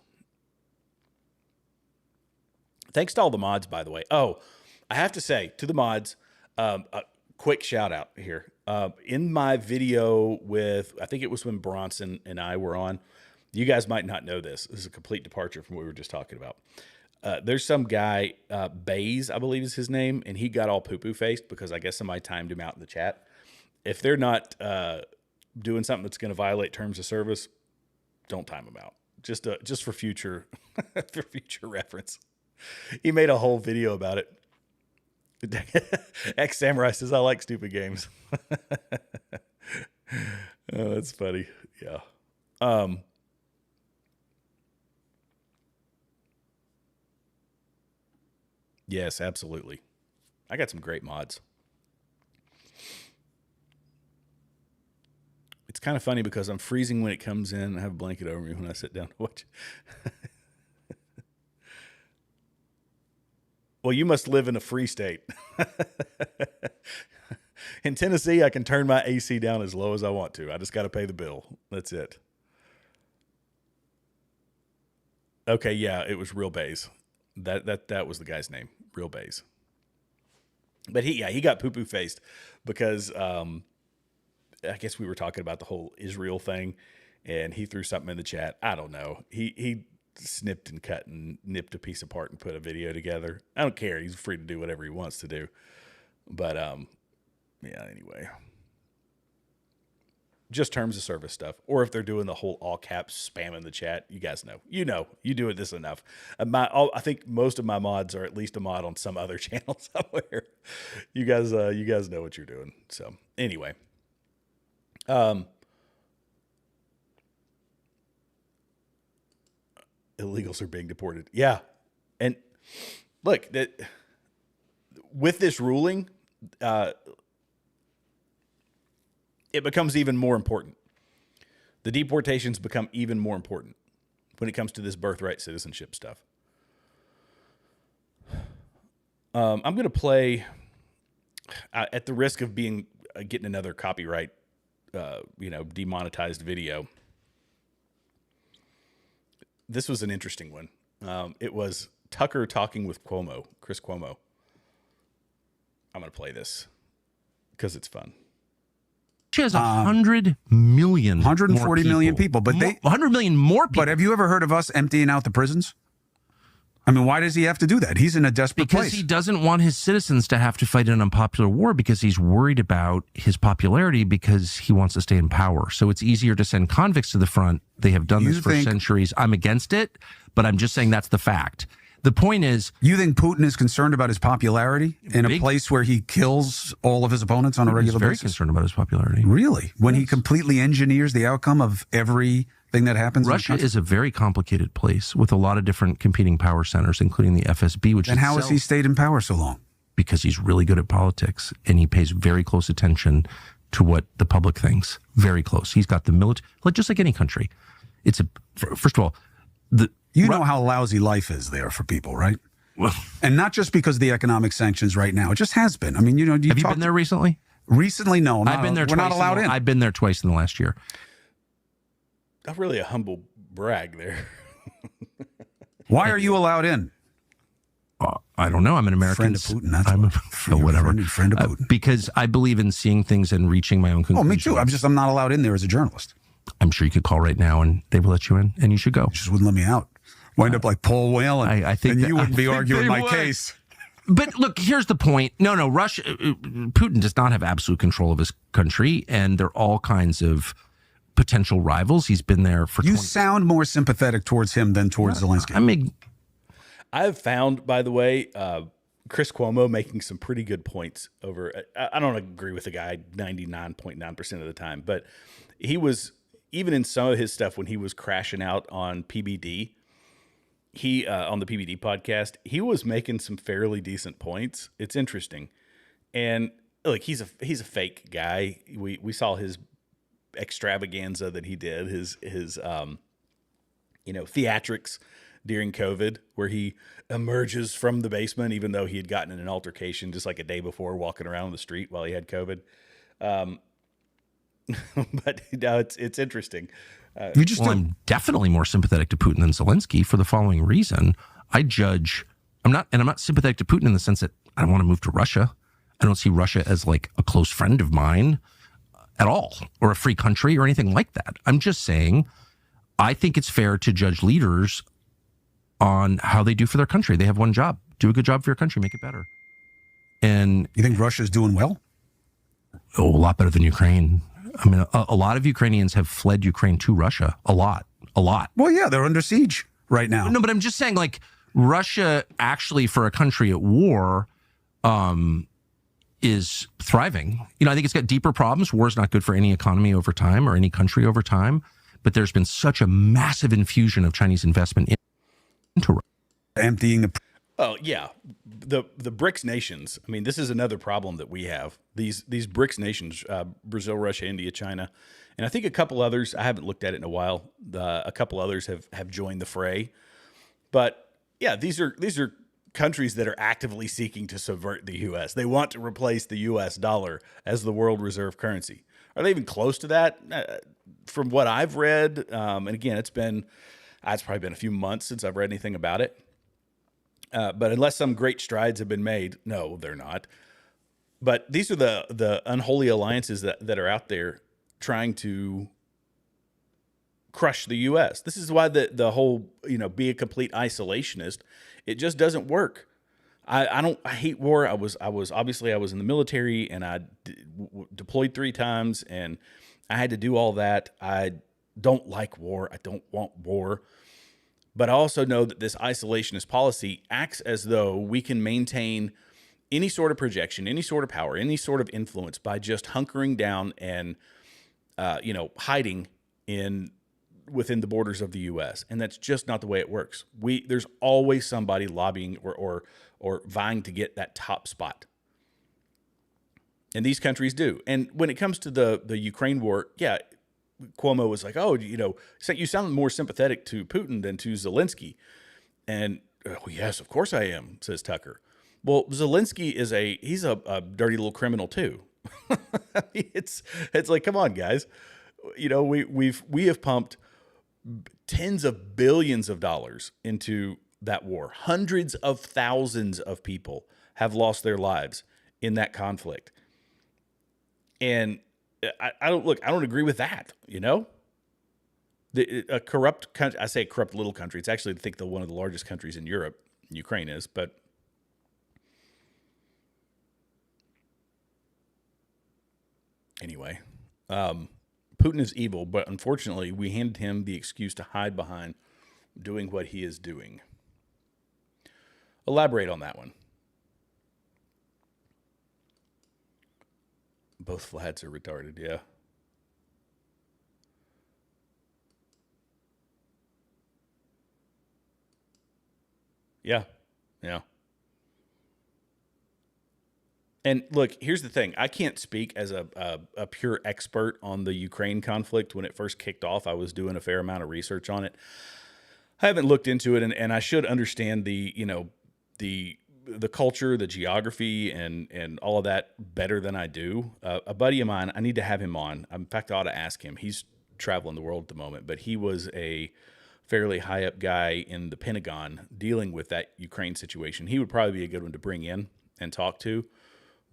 Thanks to all the mods, by the way. Oh, I have to say to the mods, a quick shout out here. In my video with, I think it was when Bronson and I were on, you guys might not know this. This is a complete departure from what we were just talking about. There's some guy, Bays, I believe is his name, and he got all poo-poo faced because I guess somebody timed him out in the chat. If they're not doing something that's going to violate terms of service, don't time them out. Just for future reference. He made a whole video about it. Ex Samurai says, I like stupid games. Oh, that's funny. Yeah. Yes, absolutely. I got some great mods. kind of funny because I'm freezing when it comes in. I have a blanket over me when I sit down to watch. Well, you must live in a free state. In Tennessee, I can turn my AC down as low as I want to. I just got to pay the bill. That's it. Okay, yeah, it was Real Bays. That was the guy's name, Real Bays. But he got poo-poo faced because I guess we were talking about the whole Israel thing, and he threw something in the chat. I don't know. He snipped and cut and nipped a piece apart and put a video together. I don't care. He's free to do whatever he wants to do. But yeah, anyway. Just terms of service stuff. Or if they're doing the whole all caps spam in the chat, you guys know. You do it this enough. I think most of my mods are at least a mod on some other channel somewhere. You guys know what you're doing. So anyway. Illegals are being deported. Yeah. And look, with this ruling, it becomes even more important. The deportations become even more important when it comes to this birthright citizenship stuff. I'm going to play, at the risk of getting another copyright, demonetized video. This was an interesting one. It was Tucker talking with Cuomo, Chris Cuomo. I'm going to play this because it's fun. She has 100 million, 140 million people, but 100 million more people. But have you ever heard of us emptying out the prisons? I mean, why does he have to do that? He's in a desperate place. Because he doesn't want his citizens to have to fight an unpopular war because he's worried about his popularity because he wants to stay in power. So it's easier to send convicts to the front. They have done this for centuries. I'm against it, but I'm just saying that's the fact. The point is... You think Putin is concerned about his popularity in a place where he kills all of his opponents on a regular basis? He's very concerned about his popularity. Really? When he completely engineers the outcome of everything that happens? Russia is a very complicated place with a lot of different competing power centers, including the FSB, which And how has he stayed in power so long? Because he's really good at politics, and he pays very close attention to what the public thinks. Very close. He's got the military... Just like any country. First of all... You know how lousy life is there for people, right? Well, and not just because of the economic sanctions right now. It just has been. I mean, have you been there recently? Recently, no. I've been there twice. We're not allowed in. I've been there twice in the last year. Not really a humble brag there. Why are you allowed in? I don't know. I'm an American. Friend of Putin. That's whatever. Friend of Putin. Because I believe in seeing things and reaching my own conclusions. Oh, me too. I'm not allowed in there as a journalist. I'm sure you could call right now and they will let you in, and you should go. You just wouldn't let me out. Wind up like Paul Whelan. I think you wouldn't be arguing my case. But look, here's the point. No, Putin does not have absolute control of his country, and there are all kinds of potential rivals. He's been there for. You sound more sympathetic towards him than towards Zelensky. I've found, by the way, Chris Cuomo making some pretty good points over. I don't agree with the guy 99.9% of the time, but he was, even in some of his stuff when he was crashing out on PBD. On the PBD podcast, he was making some fairly decent points. It's interesting. And look, he's a fake guy. We saw his extravaganza that he did, his theatrics during COVID, where he emerges from the basement, even though he had gotten in an altercation just like a day before, walking around the street while he had COVID. But it's interesting. I'm definitely more sympathetic to Putin than Zelensky for the following reason. I'm not sympathetic to Putin in the sense that I don't want to move to Russia. I don't see Russia as like a close friend of mine at all, or a free country or anything like that. I'm just saying, I think it's fair to judge leaders on how they do for their country. They have one job: do a good job for your country, make it better. And you think Russia's doing well? Oh, a lot better than Ukraine. I mean, a lot of Ukrainians have fled Ukraine to Russia. A lot. Well, yeah, they're under siege right now. No, but I'm just saying, like, Russia actually, for a country at war, is thriving. I think it's got deeper problems. War is not good for any economy over time or any country over time. But there's been such a massive infusion of Chinese investment into Russia. Emptying the... Oh yeah, the BRICS nations. I mean, this is another problem that we have. These BRICS nations: Brazil, Russia, India, China, and I think a couple others. I haven't looked at it in a while. A couple others have joined the fray. But yeah, these are countries that are actively seeking to subvert the U.S. They want to replace the U.S. dollar as the world reserve currency. Are they even close to that? From what I've read, and again, it's probably been a few months since I've read anything about it. But unless some great strides have been made, no, they're not. But these are the unholy alliances that are out there trying to crush the U.S. This is why the whole, be a complete isolationist, it just doesn't work. I hate war. I was in the military, and I deployed 3 times, and I had to do all that. I don't like war. I don't want war. But I also know that this isolationist policy acts as though we can maintain any sort of projection, any sort of power, any sort of influence by just hunkering down and, hiding within the borders of the U.S. And that's just not the way it works. There's always somebody lobbying or vying to get that top spot. And these countries do. And when it comes to the Ukraine war, yeah, Cuomo was like, oh, you sound more sympathetic to Putin than to Zelensky. And yes, of course I am, says Tucker. Well, Zelensky he's a dirty little criminal too. It's like, come on, guys. We have pumped tens of billions of dollars into that war. Hundreds of thousands of people have lost their lives in that conflict. And I don't agree with that. A corrupt country, I say corrupt little country. It's actually, I think, one of the largest countries in Europe. Ukraine is, but anyway, Putin is evil, but unfortunately, we handed him the excuse to hide behind doing what he is doing. Elaborate on that one. Both Vlads are retarded, yeah. Yeah. And look, here's the thing. I can't speak as a pure expert on the Ukraine conflict. When it first kicked off, I was doing a fair amount of research on it. I haven't looked into it, and I should understand the culture, the geography, and all of that better than I do. A buddy of mine, I need to have him on. In fact, I ought to ask him. He's traveling the world at the moment, but he was a fairly high up guy in the Pentagon dealing with that Ukraine situation. He would probably be a good one to bring in and talk to,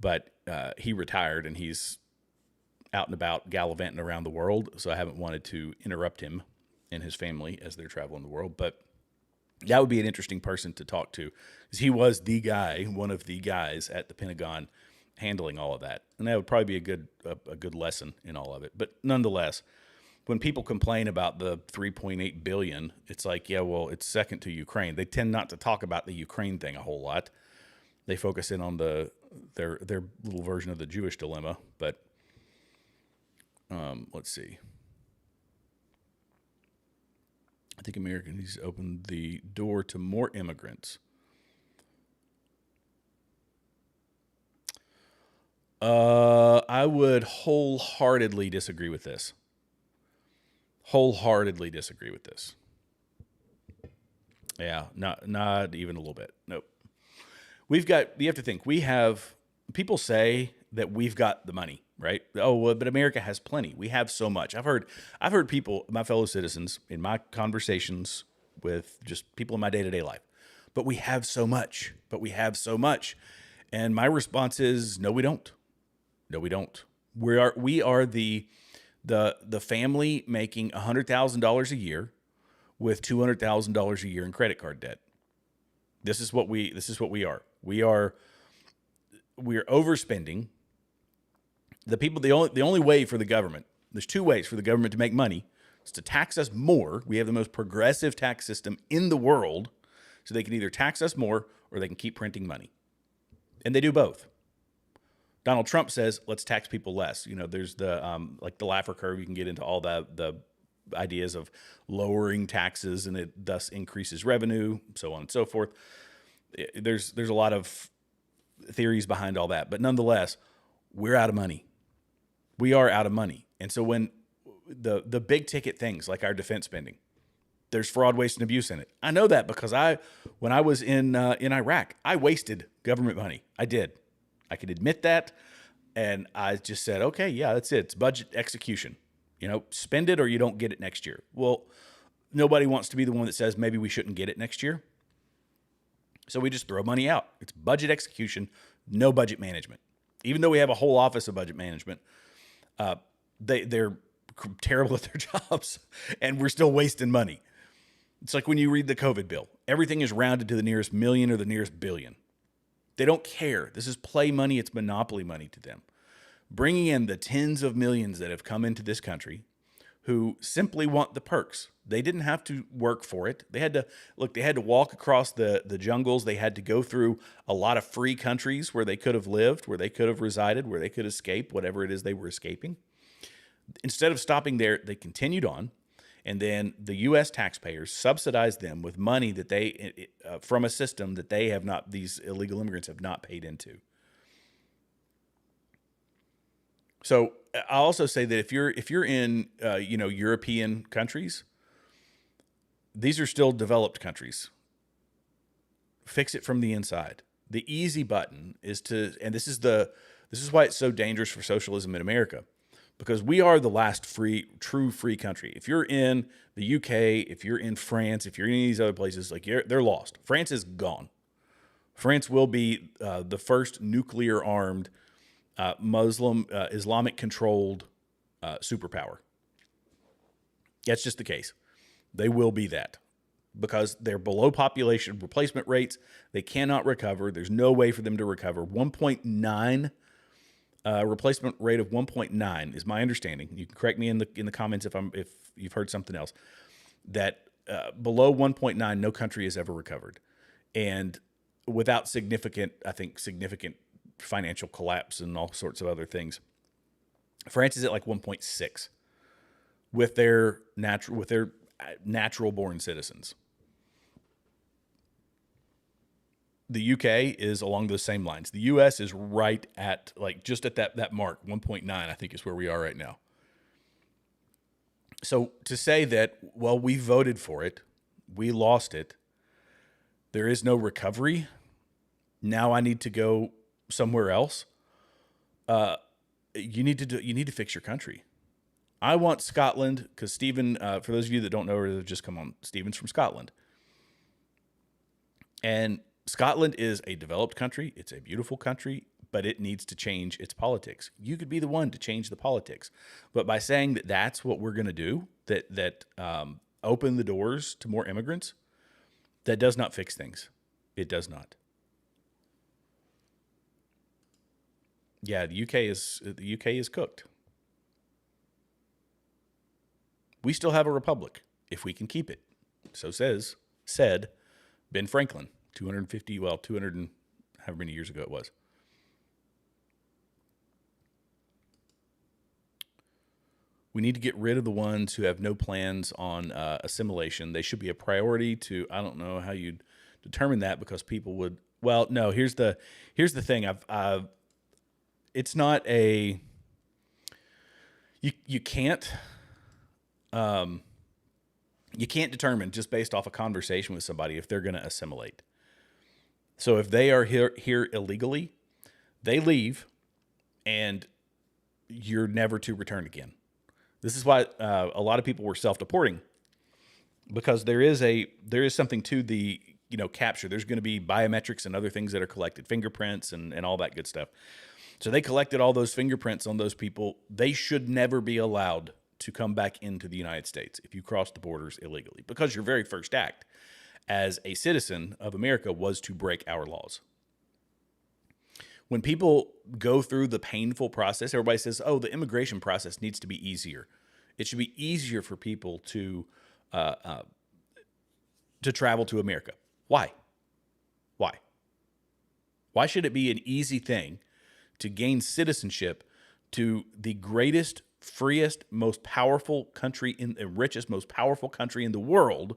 but he retired and he's out and about gallivanting around the world, so I haven't wanted to interrupt him and his family as they're traveling the world. But that would be an interesting person to talk to, because he was the guy, one of the guys at the Pentagon handling all of that. And that would probably be a good lesson in all of it. But nonetheless, when people complain about the $3.8 billion, it's like, yeah, well, it's second to Ukraine. They tend not to talk about the Ukraine thing a whole lot. They focus in on their little version of the Jewish dilemma. But let's see. I think America needs to open the door to more immigrants. I would wholeheartedly disagree with this. Yeah, not even a little bit. Nope. You have to think, people say that we've got the money, right? Oh, well, but America has plenty. We have so much. I've heard people, my fellow citizens, in my conversations with just people in my day-to-day life, but we have so much. And my response is, no, we don't. We are the family making $100,000 a year with $200,000 a year in credit card debt. This is what we are. We are overspending. The only way for the government, there's 2 ways for the government to make money. It's to tax us more. We have the most progressive tax system in the world, so they can either tax us more or they can keep printing money. And they do both. Donald Trump says, let's tax people less. There's the Laffer curve. You can get into all the ideas of lowering taxes and it thus increases revenue, so on and so forth. There's a lot of theories behind all that, but nonetheless, we're out of money. We are out of money. And so when the big ticket things like our defense spending, there's fraud, waste, and abuse in it. I know that because when I was in Iraq, I wasted government money. I did. I can admit that. And I just said, okay, yeah, that's it. It's budget execution. Spend it or you don't get it next year. Well, nobody wants to be the one that says maybe we shouldn't get it next year. So we just throw money out. It's budget execution, no budget management. Even though we have a whole office of budget management, they're terrible at their jobs, and we're still wasting money. It's like when you read the COVID bill. Everything is rounded to the nearest million or the nearest billion. They don't care. This is play money. It's monopoly money to them. Bringing in the tens of millions that have come into this country who simply want the perks. They didn't have to work for it. They had to walk across the jungles. They had to go through a lot of free countries where they could have lived, where they could have resided, where they could escape whatever it is they were escaping. Instead of stopping there, they continued on. And then the U.S. taxpayers subsidized them with money that they from a system that they have not, these illegal immigrants have not paid into. So I'll also say that if you're in European countries, these are still developed countries. Fix it from the inside. The easy button is to, and this is why it's so dangerous for socialism in America. Because we are the last true free country. If you're in the UK, if you're in France, if you're in any of these other places, they're lost. France is gone. France will be the first nuclear-armed, Muslim, Islamic-controlled superpower. That's just the case. They will be that because they're below population replacement rates. They cannot recover. There's no way for them to recover. 1.9. Replacement rate of 1.9 is my understanding. You can correct me in the comments if you've heard something else. That below 1.9, no country has ever recovered, and without significant financial collapse and all sorts of other things. France is at like 1.6 with their natural born citizens. The UK is along those same lines. The US is right at just at that mark, 1.9, I think is where we are right now. So to say that, well, we voted for it, we lost it, there is no recovery, now I need to go somewhere else. You need to fix your country. I want Scotland, because Stephen, for those of you that don't know or that have just come on, Stephen's from Scotland. And Scotland is a developed country. It's a beautiful country, but it needs to change its politics. You could be the one to change the politics. But by saying that that's what we're going to do, that open the doors to more immigrants, that does not fix things. It does not. Yeah, the UK is cooked. We still have a republic if we can keep it. So said Ben Franklin. 200 and however many years ago it was. We need to get rid of the ones who have no plans on assimilation. They should be a priority to, I don't know how you'd determine that because people would, well, no, here's the thing. It's not a, you can't determine just based off a conversation with somebody if they're going to assimilate. So if they are here illegally, they leave, and you're never to return again. This is why a lot of people were self-deporting, because there is something to the capture. There's going to be biometrics and other things that are collected, fingerprints and all that good stuff. So they collected all those fingerprints on those people. They should never be allowed to come back into the United States if you cross the borders illegally, because your very first act as a citizen of America was to break our laws. When people go through the painful process, everybody says, oh, the immigration process needs to be easier. It should be easier for people to travel to America. Why? Why should it be an easy thing to gain citizenship to the greatest, freest, most powerful country in the richest, most powerful country in the world?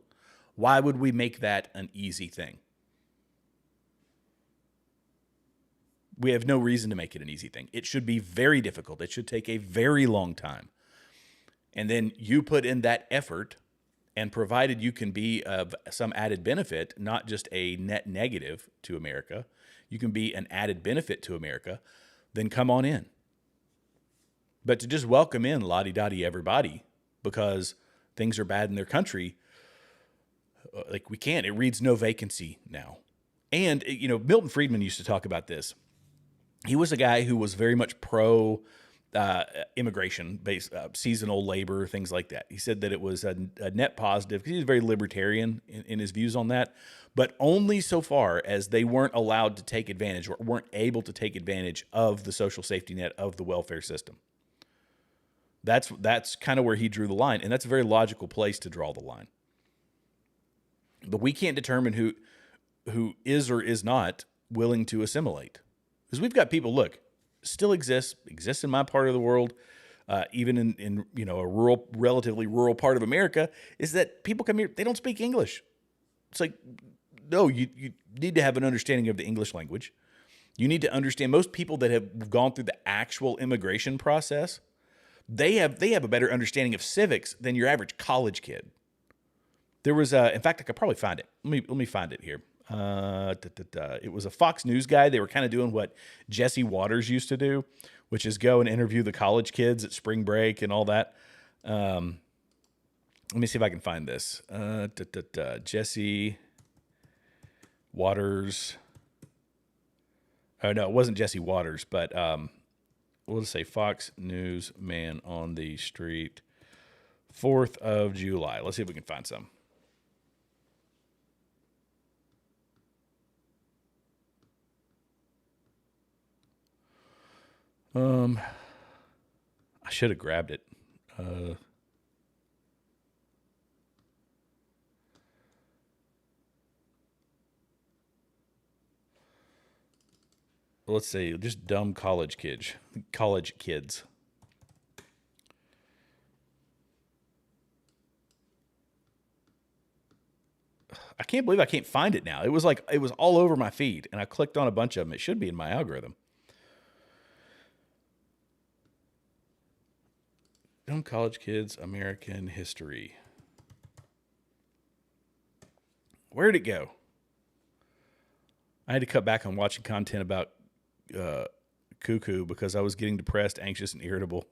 Why would we make that an easy thing? We have no reason to make it an easy thing. It should be very difficult. It should take a very long time. And then you put in that effort, and provided you can be of some added benefit, not just a net negative to America, you can be an added benefit to America, then come on in. But to just welcome in la-di-da-di everybody because things are bad in their country, like we can't. It reads no vacancy now. And, you know, Milton Friedman used to talk about this. He was a guy who was very much pro immigration, based seasonal labor, things like that. He said that it was a net positive because he's very libertarian in his views on that, but only so far as they weren't allowed to take advantage or weren't able to take advantage of the social safety net of the welfare system. That's kind of where he drew the line, and that's a very logical place to draw the line. But we can't determine who is or is not willing to assimilate, because we've got people, look, still exists in my part of the world, even in you know, a relatively rural part of America, is that people come here, they don't speak English. It's like, no, you need to have an understanding of the English language. You need to understand, most people that have gone through the actual immigration process, they have a better understanding of civics than your average college kid. There was in fact, I could probably find it. Let me find it here. It was a Fox News guy. They were kind of doing what Jesse Waters used to do, which is go and interview the college kids at spring break and all that. Let me see if I can find this. Jesse Waters. Oh, no, it wasn't Jesse Waters, but we'll just say Fox News man on the street, 4th of July. Let's see if we can find some. I should have grabbed it. Let's see, just dumb college kids. I can't believe I can't find it now. It was all over my feed, and I clicked on a bunch of them. It should be in my algorithm. Dumb college kids, American history. Where'd it go? I had to cut back on watching content about Cuckoo because I was getting depressed, anxious, and irritable.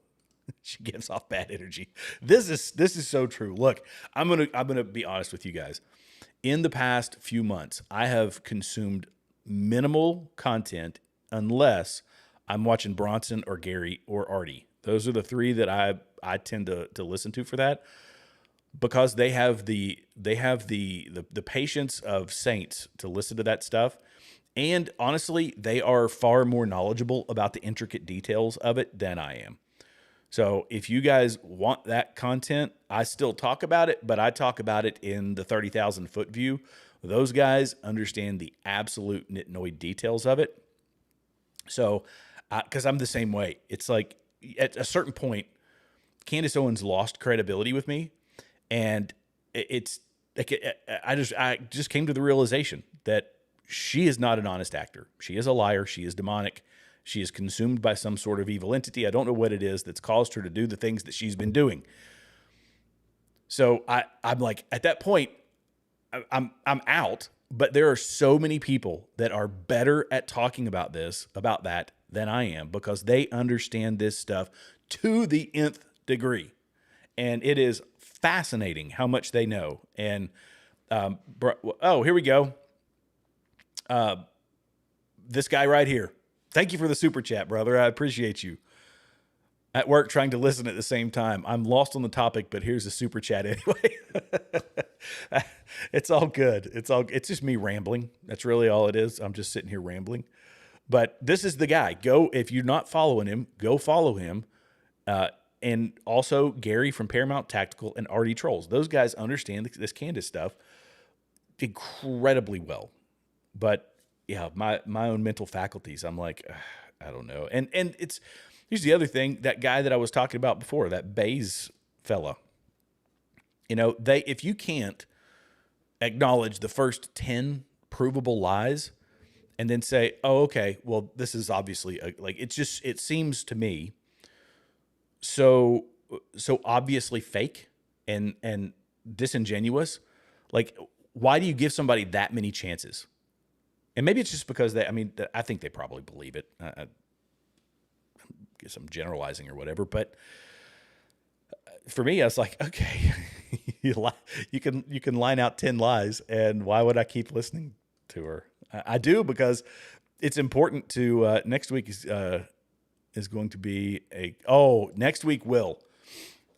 She gives off bad energy. This is so true. Look, I'm gonna be honest with you guys. In the past few months, I have consumed minimal content unless I'm watching Bronson or Gary or Artie. Those are the three that I tend to listen to for that, because they have the patience of saints to listen to that stuff. And honestly, they are far more knowledgeable about the intricate details of it than I am. So if you guys want that content, I still talk about it, but I talk about it in the 30,000 foot view. Those guys understand the absolute nitnoid details of it. So, because I'm the same way. It's like at a certain point, Candace Owens lost credibility with me, and it's like I just came to the realization that she is not an honest actor. She is a liar. She is demonic. She is consumed by some sort of evil entity. I don't know what it is that's caused her to do the things that she's been doing. So I'm like, at that point, I'm out. But there are so many people that are better at talking about that than I am, because they understand this stuff to the nth degree. And it is fascinating how much they know. And, here we go. This guy right here. Thank you for the super chat, brother. I appreciate you. At work trying to listen at the same time. I'm lost on the topic, but here's a super chat anyway. It's all good. It's just me rambling. That's really all it is. I'm just sitting here rambling. But this is the guy. Go, if you're not following him, go follow him. And also Gary from Paramount Tactical and Artie Trolls. Those guys understand this Candace stuff incredibly well. But yeah, my own mental faculties, I'm like, I don't know. And here's the other thing, that guy that I was talking about before, that Bays fella, if you can't acknowledge the first 10 provable lies, and then say, oh, okay, well, this is obviously like, it seems to me so obviously fake and disingenuous. Like, why do you give somebody that many chances? And maybe it's just because I think they probably believe it. I guess I'm generalizing or whatever, but for me, I was like, okay, you can line out 10 lies, and why would I keep listening to her? I do, because it's important to, next week is going to be next week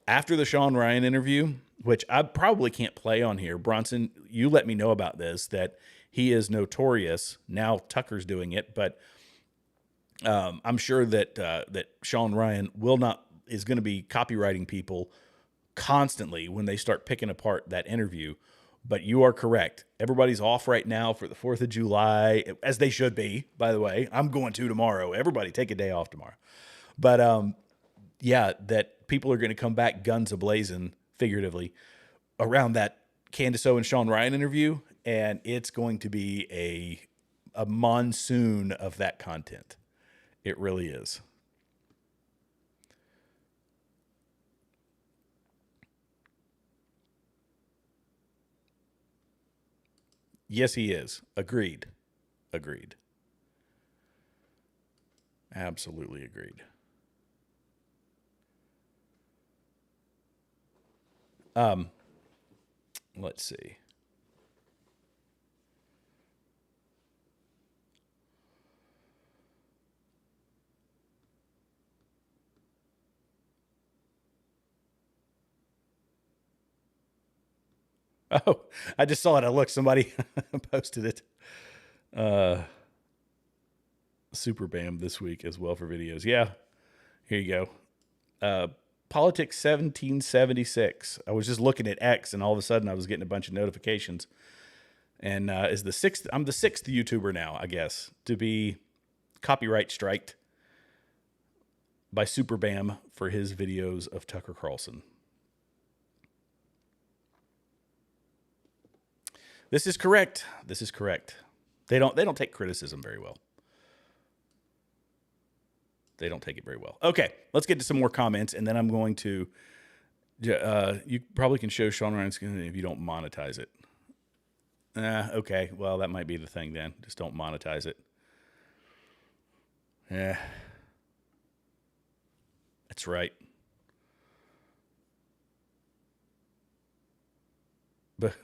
after the Sean Ryan interview, which I probably can't play on here. Bronson, you let me know about this, that he is notorious. Now Tucker's doing it, but I'm sure that Sean Ryan is going to be copywriting people constantly when they start picking apart that interview. But you are correct. Everybody's off right now for the 4th of July, as they should be, by the way. I'm going to tomorrow. Everybody take a day off tomorrow. But yeah, that people are going to come back guns a-blazing, figuratively, around that Candace O and Sean Ryan interview, and it's going to be a monsoon of that content. It really is. Yes, he is. Agreed. Absolutely agreed. Let's see. Oh, I just saw it. Somebody posted it. Super Bam this week as well for videos. Yeah, here you go. Politics 1776. I was just looking at X, and all of a sudden I was getting a bunch of notifications. And I'm the sixth YouTuber now, I guess, to be copyright striked by Super Bam for his videos of Tucker Carlson. This is correct. They don't take criticism very well. They don't take it very well. Okay, let's get to some more comments, and then I'm going to. You probably can show Sean Ryan's if you don't monetize it. Okay, well, that might be the thing then. Just don't monetize it. Yeah, that's right. But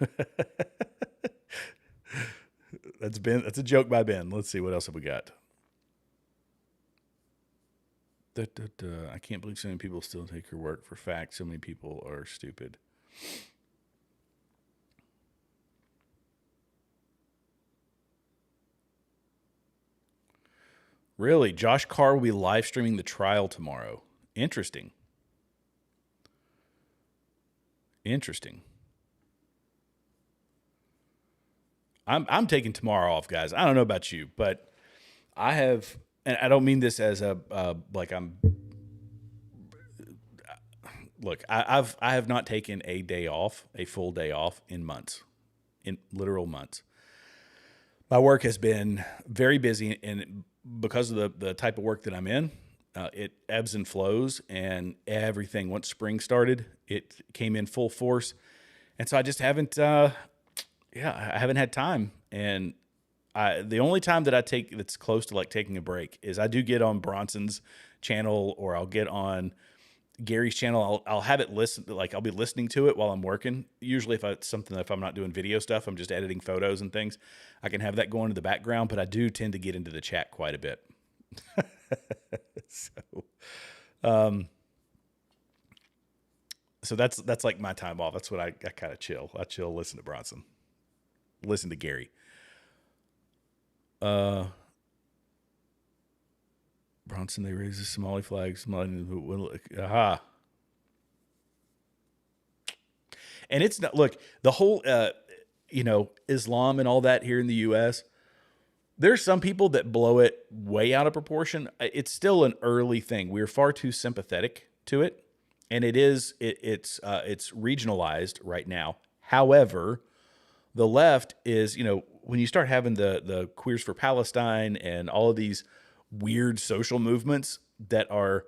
that's a joke by Ben. Let's see, what else have we got? I can't believe so many people still take her work for fact. So many people are stupid. Really? Josh Carr will be live streaming the trial tomorrow. Interesting. I'm taking tomorrow off, guys. I don't know about you, but I have, and I don't mean this as I have not taken a full day off in months, in literal months. My work has been very busy, and because of the type of work that I'm in, it ebbs and flows, and everything, once spring started, it came in full force. And so I just haven't, I haven't had time. And the only time that I take that's close to like taking a break is I do get on Bronson's channel, or I'll get on Gary's channel. I'll have it listen, like I'll be listening to it while I'm working. Usually if I'm not doing video stuff, I'm just editing photos and things, I can have that going in the background, but I do tend to get into the chat quite a bit. So that's like my time off. That's what I kind of chill. I chill, listen to Bronson, listen to Gary. Bronson, they raise the Somali flags. Aha. And it's not, look, the whole, Islam and all that here in the U.S., there's some people that blow it way out of proportion. It's still an early thing. We're far too sympathetic to it. And it's regionalized right now. However, The left is, when you start having the Queers for Palestine and all of these weird social movements that are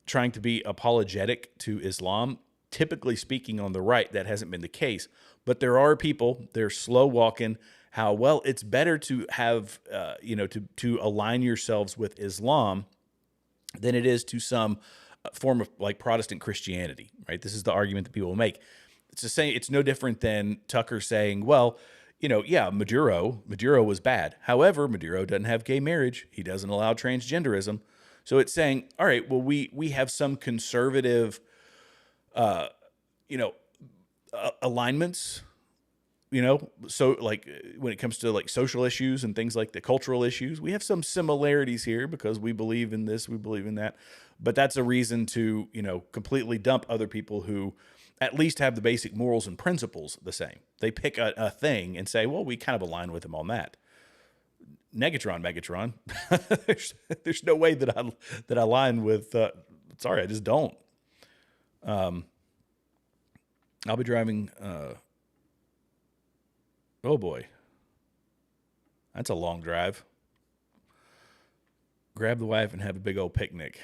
trying to be apologetic to Islam, typically speaking on the right, that hasn't been the case. But there are people, they're slow walking, how, well, it's better to have, to align yourselves with Islam than it is to some form of like Protestant Christianity, right? This is the argument that people make. It's the same. It's no different than Tucker saying, well, Maduro was bad. However, Maduro doesn't have gay marriage. He doesn't allow transgenderism. So it's saying, all right, well, we have some conservative, alignments, so like when it comes to like social issues and things like the cultural issues, we have some similarities here because we believe in this, we believe in that. But that's a reason to, completely dump other people who at least have the basic morals and principles the same. They pick a thing and say, well, we kind of align with them on that. Megatron. there's no way that I align with. Sorry, I just don't. I'll be driving. Oh boy, that's a long drive. Grab the wife and have a big old picnic.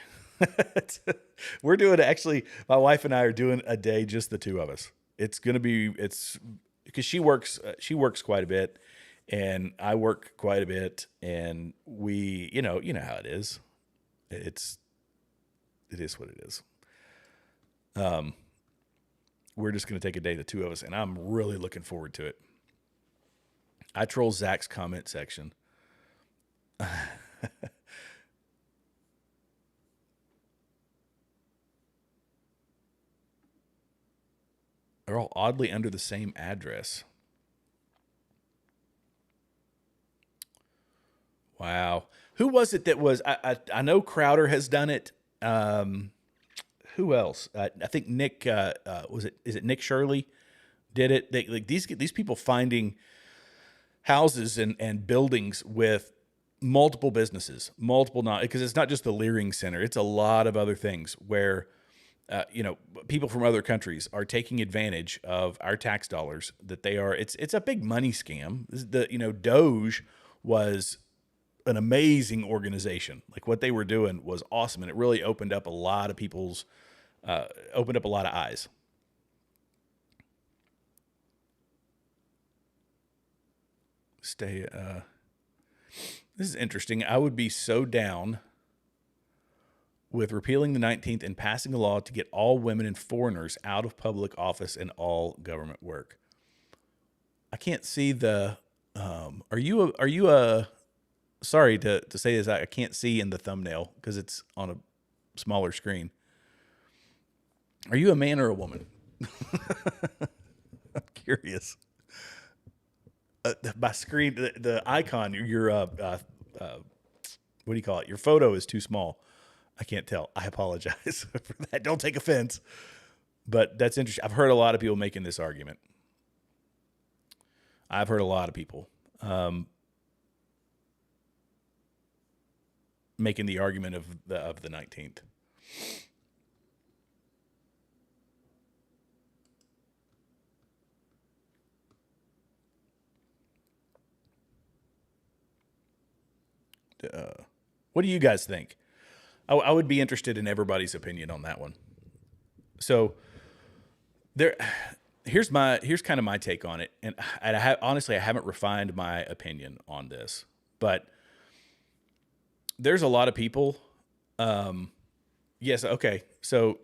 We're doing, actually, my wife and I are doing a day, just the two of us. It's because she works quite a bit and I work quite a bit, and we, you know how it is. It is what it is. We're just going to take a day, the two of us, and I'm really looking forward to it. I troll Zach's comment section. They're all oddly under the same address. Wow. Who was it that was, I know Crowder has done it. Who else? I think Nick, is it Nick Shirley did it? These people finding houses and buildings with multiple businesses, because it's not just the Leering Center. It's a lot of other things where, people from other countries are taking advantage of our tax dollars that they are. It's a big money scam. Doge was an amazing organization. Like what they were doing was awesome. And it really opened up a lot of eyes. This is interesting. I would be so down with repealing the 19th and passing a law to get all women and foreigners out of public office and all government work. I can't see the, sorry to say this, I can't see in the thumbnail because it's on a smaller screen. Are you a man or a woman? I'm curious. My screen, the icon, your, what do you call it? Your photo is too small. I can't tell. I apologize for that. Don't take offense. But that's interesting. I've heard a lot of people making this argument. I've heard a lot of people making the argument of the 19th. What do you guys think? I would be interested in everybody's opinion on that one. So here's kind of my take on it. And honestly, I haven't refined my opinion on this, but there's a lot of people. Yes. Okay. So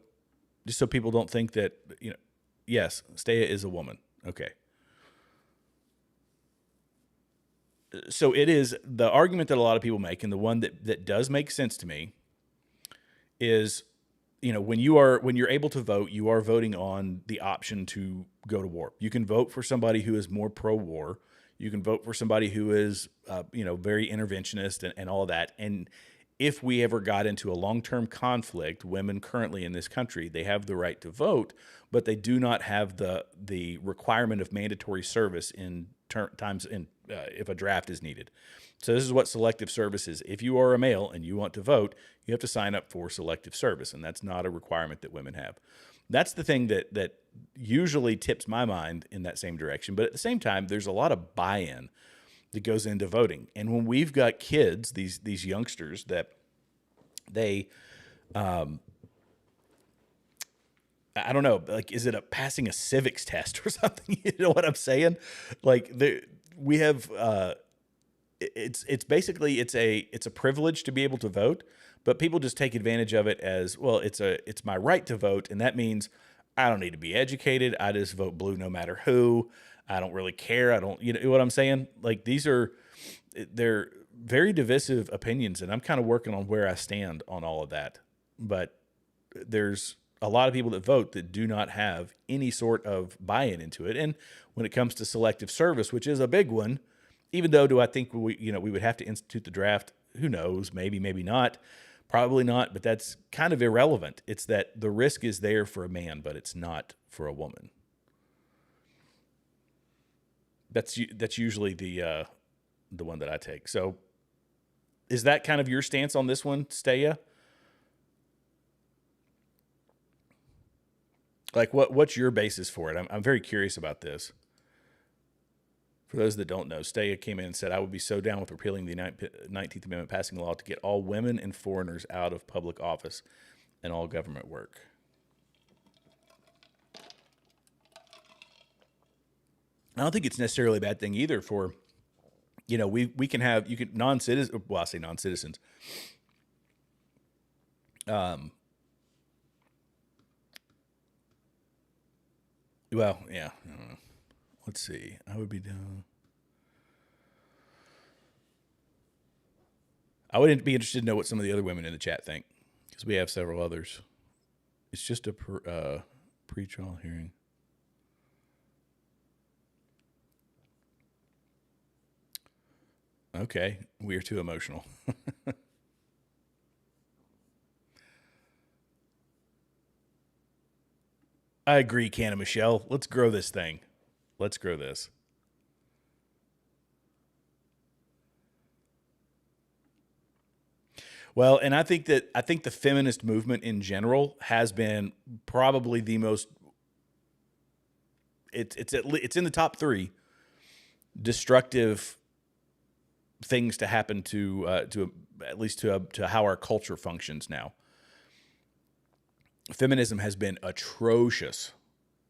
just so people don't think that, yes, Steya is a woman. Okay. So it is the argument that a lot of people make, and the one that does make sense to me is, when you're able to vote, you are voting on the option to go to war. You can vote for somebody who is more pro-war. You can vote for somebody who is, very interventionist and all of that. And if we ever got into a long-term conflict, women currently in this country, they have the right to vote, but they do not have the requirement of mandatory service in times if a draft is needed. So this is what selective service is. If you are a male and you want to vote, you have to sign up for selective service, and that's not a requirement that women have. that's the thing that usually tips my mind in that same direction. But at the same time, there's a lot of buy-in that goes into voting. And when we've got kids, these youngsters that they, I don't know, like, is it passing a civics test or something? You know what I'm saying? Like, we have, it's basically, it's a privilege to be able to vote, but people just take advantage of it as, well, it's my right to vote. And that means I don't need to be educated. I just vote blue no matter who. I don't really care. I don't, you know what I'm saying? Like, they're very divisive opinions, and I'm kind of working on where I stand on all of that. But there's a lot of people that vote that do not have any sort of buy-in into it. And when it comes to selective service, which is a big one, even though do I think we would have to institute the draft? Who knows? Maybe, maybe not. Probably not, but that's kind of irrelevant. It's that the risk is there for a man, but it's not for a woman. That's usually the one that I take. So is that kind of your stance on this one, Steya? Like, what's your basis for it? I'm very curious about this. For those that don't know, Steya came in and said, I would be so down with repealing the 19th Amendment, passing a law to get all women and foreigners out of public office and all government work. I don't think it's necessarily a bad thing either for, we can have, non-citizens, well, I say non-citizens. Well, yeah, I don't know. Let's see. I would be down. I would be interested to know what some of the other women in the chat think, because we have several others. It's just a pre-trial hearing. Okay, we are too emotional. I agree, Canna Michelle. Let's grow this thing. Let's grow this. Well, and I think the feminist movement in general has been probably the most. It's in the top 3 destructive things to happen to at least to how our culture functions now. Feminism has been atrocious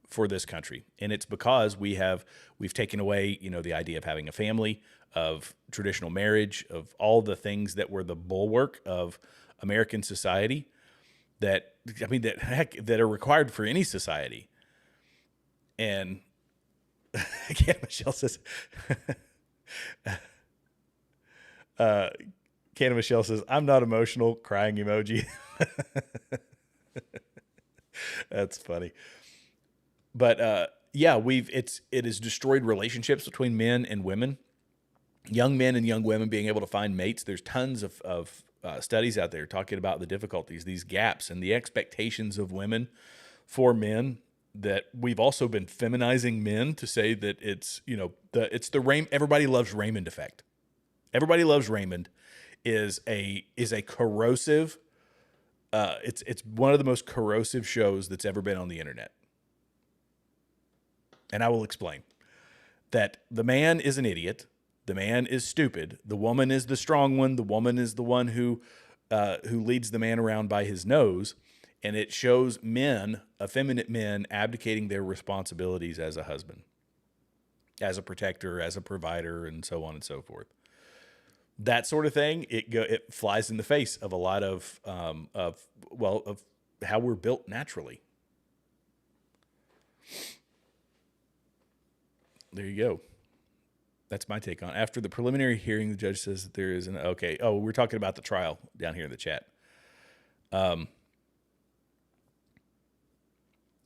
for this country, and it's because we've taken away, the idea of having a family, of traditional marriage, of all the things that were the bulwark of American society that are required for any society. And again, Michelle says, Canna Michelle says, I'm not emotional, crying emoji. That's funny. But yeah, it has destroyed relationships between men and women, young men and young women being able to find mates. There's tons of studies out there talking about the difficulties, these gaps, and the expectations of women for men. That we've also been feminizing men to say that it's everybody loves Raymond effect. Everybody loves Raymond is a corrosive. It's one of the most corrosive shows that's ever been on the internet. And I will explain that the man is an idiot. The man is stupid. The woman is the strong one. The woman is the one who leads the man around by his nose. And it shows men, effeminate men, abdicating their responsibilities as a husband, as a protector, as a provider, and so on and so forth. That sort of thing, it flies in the face of a lot of how we're built naturally. There you go. That's my take on it. After the preliminary hearing, the judge says that there is an okay. Oh, we're talking about the trial down here in the chat.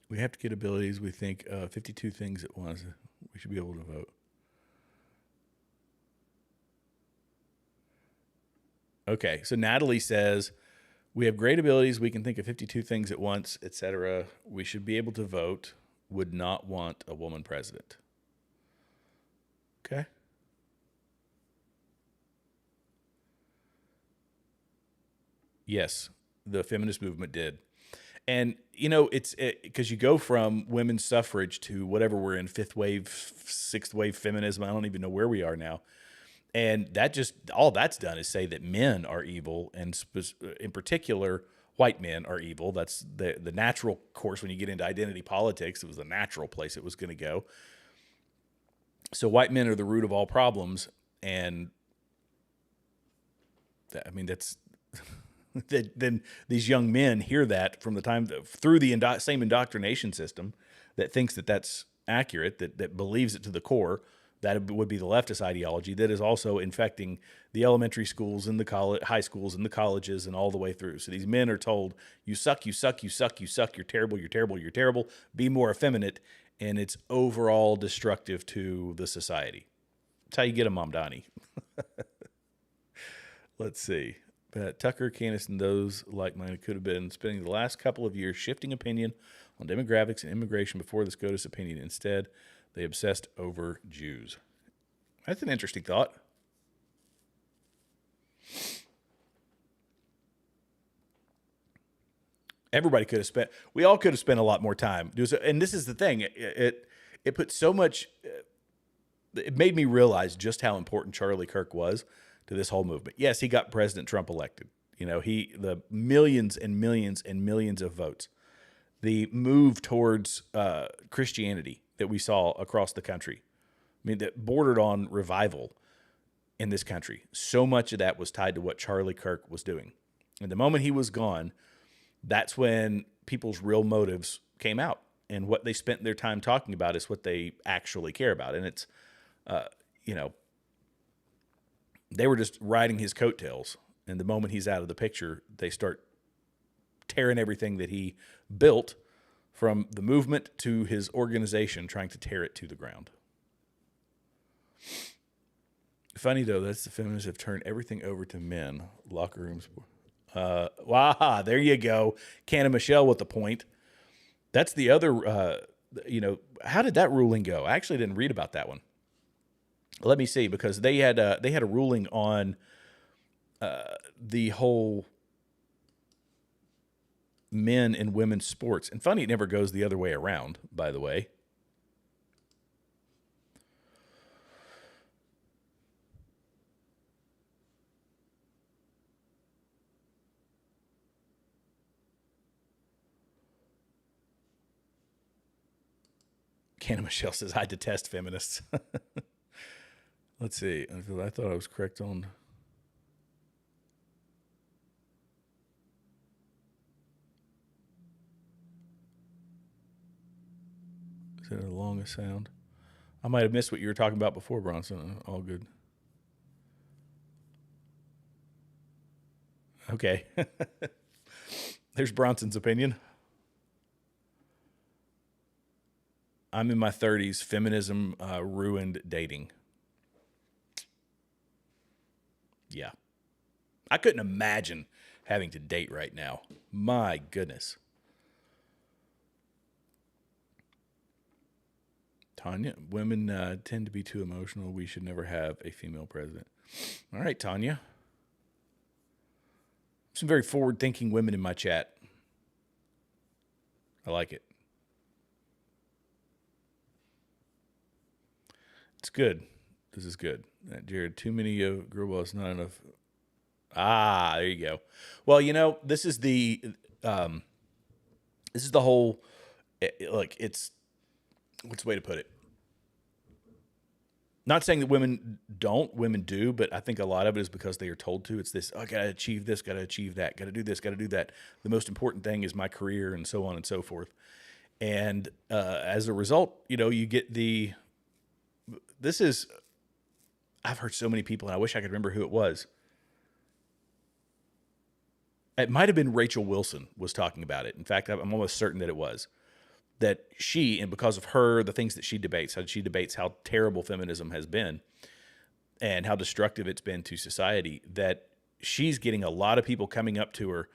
We have to get abilities. We think 52 things at once. We should be able to vote. Okay, so Natalie says, we have great abilities. We can think of 52 things at once, etc. We should be able to vote. Would not want a woman president. Okay. Yes, the feminist movement did. And, you know, it's because you go from women's suffrage to whatever we're in, fifth wave, sixth wave feminism. I don't even know where we are now. And that just, all that's done is say that men are evil, and in particular, white men are evil. That's the natural course. When you get into identity politics, it was the natural place it was going to go. So white men are the root of all problems. And I mean, that's... then these young men hear that from the time through the same indoctrination system that thinks that that's accurate, that believes it to the core. That would be the leftist ideology that is also infecting the elementary schools and the high schools and the colleges and all the way through. So these men are told, you suck, you suck, you suck, you suck, you're terrible, you're terrible, you're terrible, be more effeminate, and it's overall destructive to the society. That's how you get a Mamdani. Let's see. Tucker, Candace, and those like-minded could have been spending the last couple of years shifting opinion on demographics and immigration before the SCOTUS opinion. Instead, they obsessed over Jews. That's an interesting thought. Everybody could have spent, we all could have spent a lot more time. And this is the thing, it put so much, it made me realize just how important Charlie Kirk was to this whole movement. Yes, he got President Trump elected. You know, the millions and millions and millions of votes, the move towards Christianity that we saw across the country. I mean, that bordered on revival in this country. So much of that was tied to what Charlie Kirk was doing. And the moment he was gone, that's when people's real motives came out. And what they spent their time talking about is what they actually care about. And it's, you know, they were just riding his coattails. And the moment he's out of the picture, they start tearing everything that he built, from the movement to his organization, trying to tear it to the ground. Funny, though, that's the feminists have turned everything over to men. Locker rooms. Wow, there you go. Canna Michelle with the point. That's the other, you know, how did that ruling go? I actually didn't read about that one. Let me see, because they had a ruling on the whole men and women's sports. And funny, it never goes the other way around, by the way. Canna Michelle says, I detest feminists. Let's see. I thought I was correct on... Is it a long sound? I might have missed what you were talking about before, Bronson. All good. Okay. There's Bronson's opinion. I'm in my 30s. Feminism ruined dating. Yeah. I couldn't imagine having to date right now. My goodness. Tanya, women tend to be too emotional. We should never have a female president. All right, Tanya. Some very forward-thinking women in my chat. I like it. It's good. This is good. Jared, too many of girl boss, not enough. Ah, there you go. Well, you know, this is the whole, like, it's, what's the way to put it? Not saying that women do, but I think a lot of it is because they are told to. It's this, oh, I got to achieve this, got to achieve that, got to do this, got to do that. The most important thing is my career, and so on and so forth. And as a result, you know, you get I've heard so many people, and I wish I could remember who it was. It might have been Rachel Wilson was talking about it. In fact, I'm almost certain that it was. That she, and because of her, the things that she debates how terrible feminism has been and how destructive it's been to society, that she's getting a lot of people coming up to her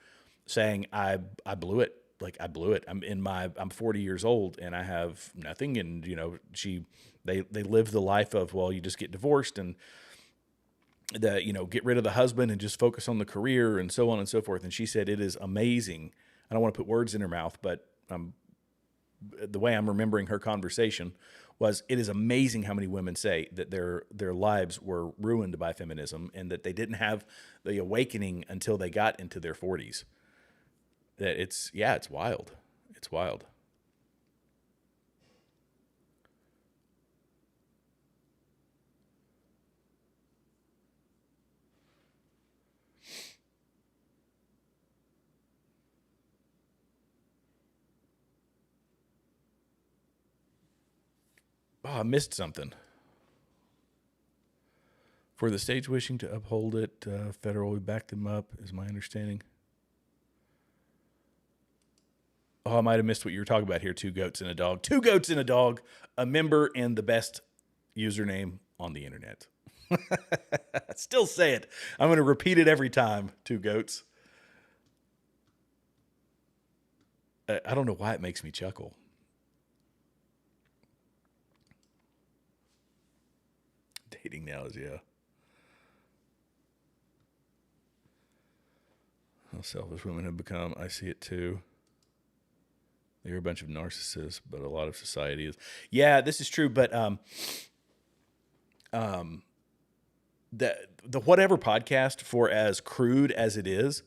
saying, I blew it. Like, I blew it. I'm 40 years old and I have nothing. And, you know, they live the life of, well, you just get divorced and get rid of the husband and just focus on the career and so on and so forth. And she said, it is amazing. I don't want to put words in her mouth, but the way I'm remembering her conversation was, it is amazing how many women say that their lives were ruined by feminism and that they didn't have the awakening until they got into their 40s. That it's wild. It's wild. Oh, I missed something. For the states wishing to uphold it, federal, we backed them up, is my understanding. Oh, I might have missed what you were talking about here. 2 goats and a dog. 2 goats and a dog, a member and the best username on the internet. Still say it. I'm going to repeat it every time. 2 goats. I don't know why it makes me chuckle. Dating now is, yeah. How selfish women have become. I see it too. They're a bunch of narcissists, but a lot of society is. Yeah, this is true, but the Whatever podcast, for as crude as it is,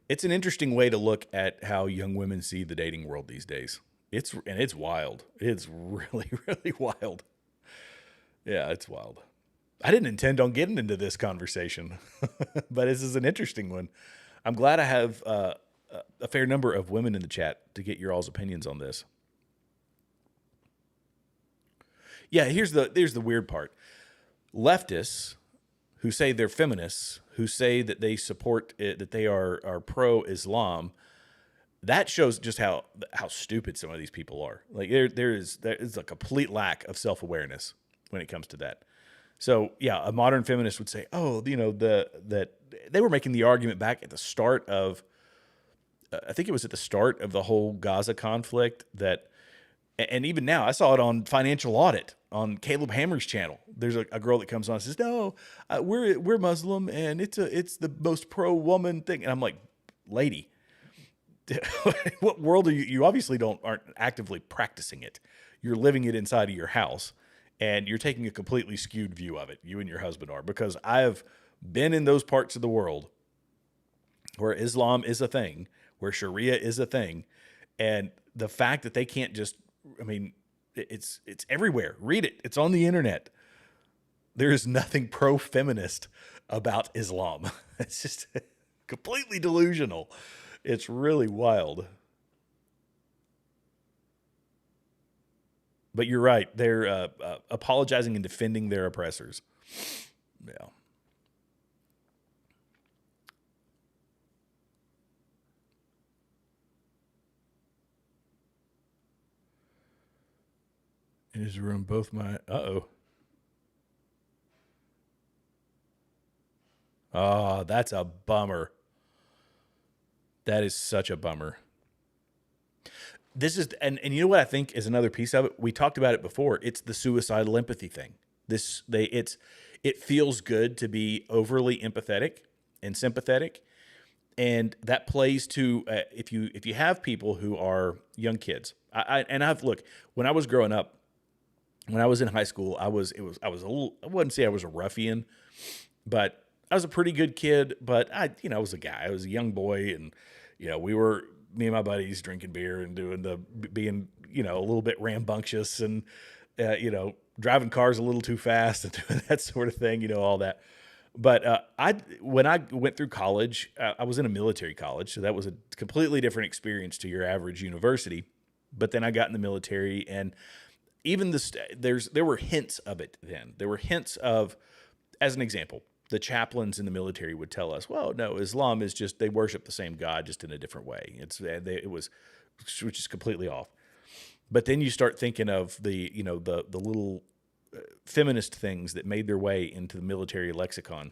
it's an interesting way to look at how young women see the dating world these days. It's wild. It's really, really wild. Yeah, it's wild. I didn't intend on getting into this conversation, but this is an interesting one. I'm glad I have a fair number of women in the chat to get your all's opinions on this. Yeah, here's the weird part. Leftists who say they're feminists, who say that they support it, that they are pro-Islam, that shows just how stupid some of these people are. Like there is a complete lack of self-awareness when it comes to that. So yeah, a modern feminist would say, oh, that they were making the argument back at the start of, I think it was at the start of the whole Gaza conflict, that, and even now, I saw it on Financial Audit on Caleb Hammer's channel. There's a girl that comes on and says, no, we're Muslim and it's the most pro-woman thing. And I'm like, lady, what world are you? You obviously aren't actively practicing it. You're living it inside of your house. And you're taking a completely skewed view of it. You and your husband are, because I have been in those parts of the world where Islam is a thing, where Sharia is a thing. And the fact that they can't just, I mean, it's everywhere. Read it. It's on the internet. There is nothing pro-feminist about Islam. It's just completely delusional. It's really wild. But you're right. They're apologizing and defending their oppressors. Yeah. In his room, both my... Uh-oh. Oh, that's a bummer. That is such a bummer. This is, and you know what I think is another piece of it? We talked about it before. It's the suicidal empathy thing. It feels good to be overly empathetic and sympathetic, and that plays to if you have people who are young kids. Look, when I was growing up, when I was in high school, I wouldn't say I was a ruffian, but I was a pretty good kid. But I was a guy. I was a young boy, and me and my buddies drinking beer and being a little bit rambunctious and, driving cars a little too fast and doing that sort of thing, all that. But when I went through college, I was in a military college. So that was a completely different experience to your average university. But then I got in the military, and even there were hints of it then. There were hints of, as an example, the chaplains in the military would tell us, well, no, Islam is just, they worship the same God, just in a different way. Which is completely off. But then you start thinking of the little feminist things that made their way into the military lexicon.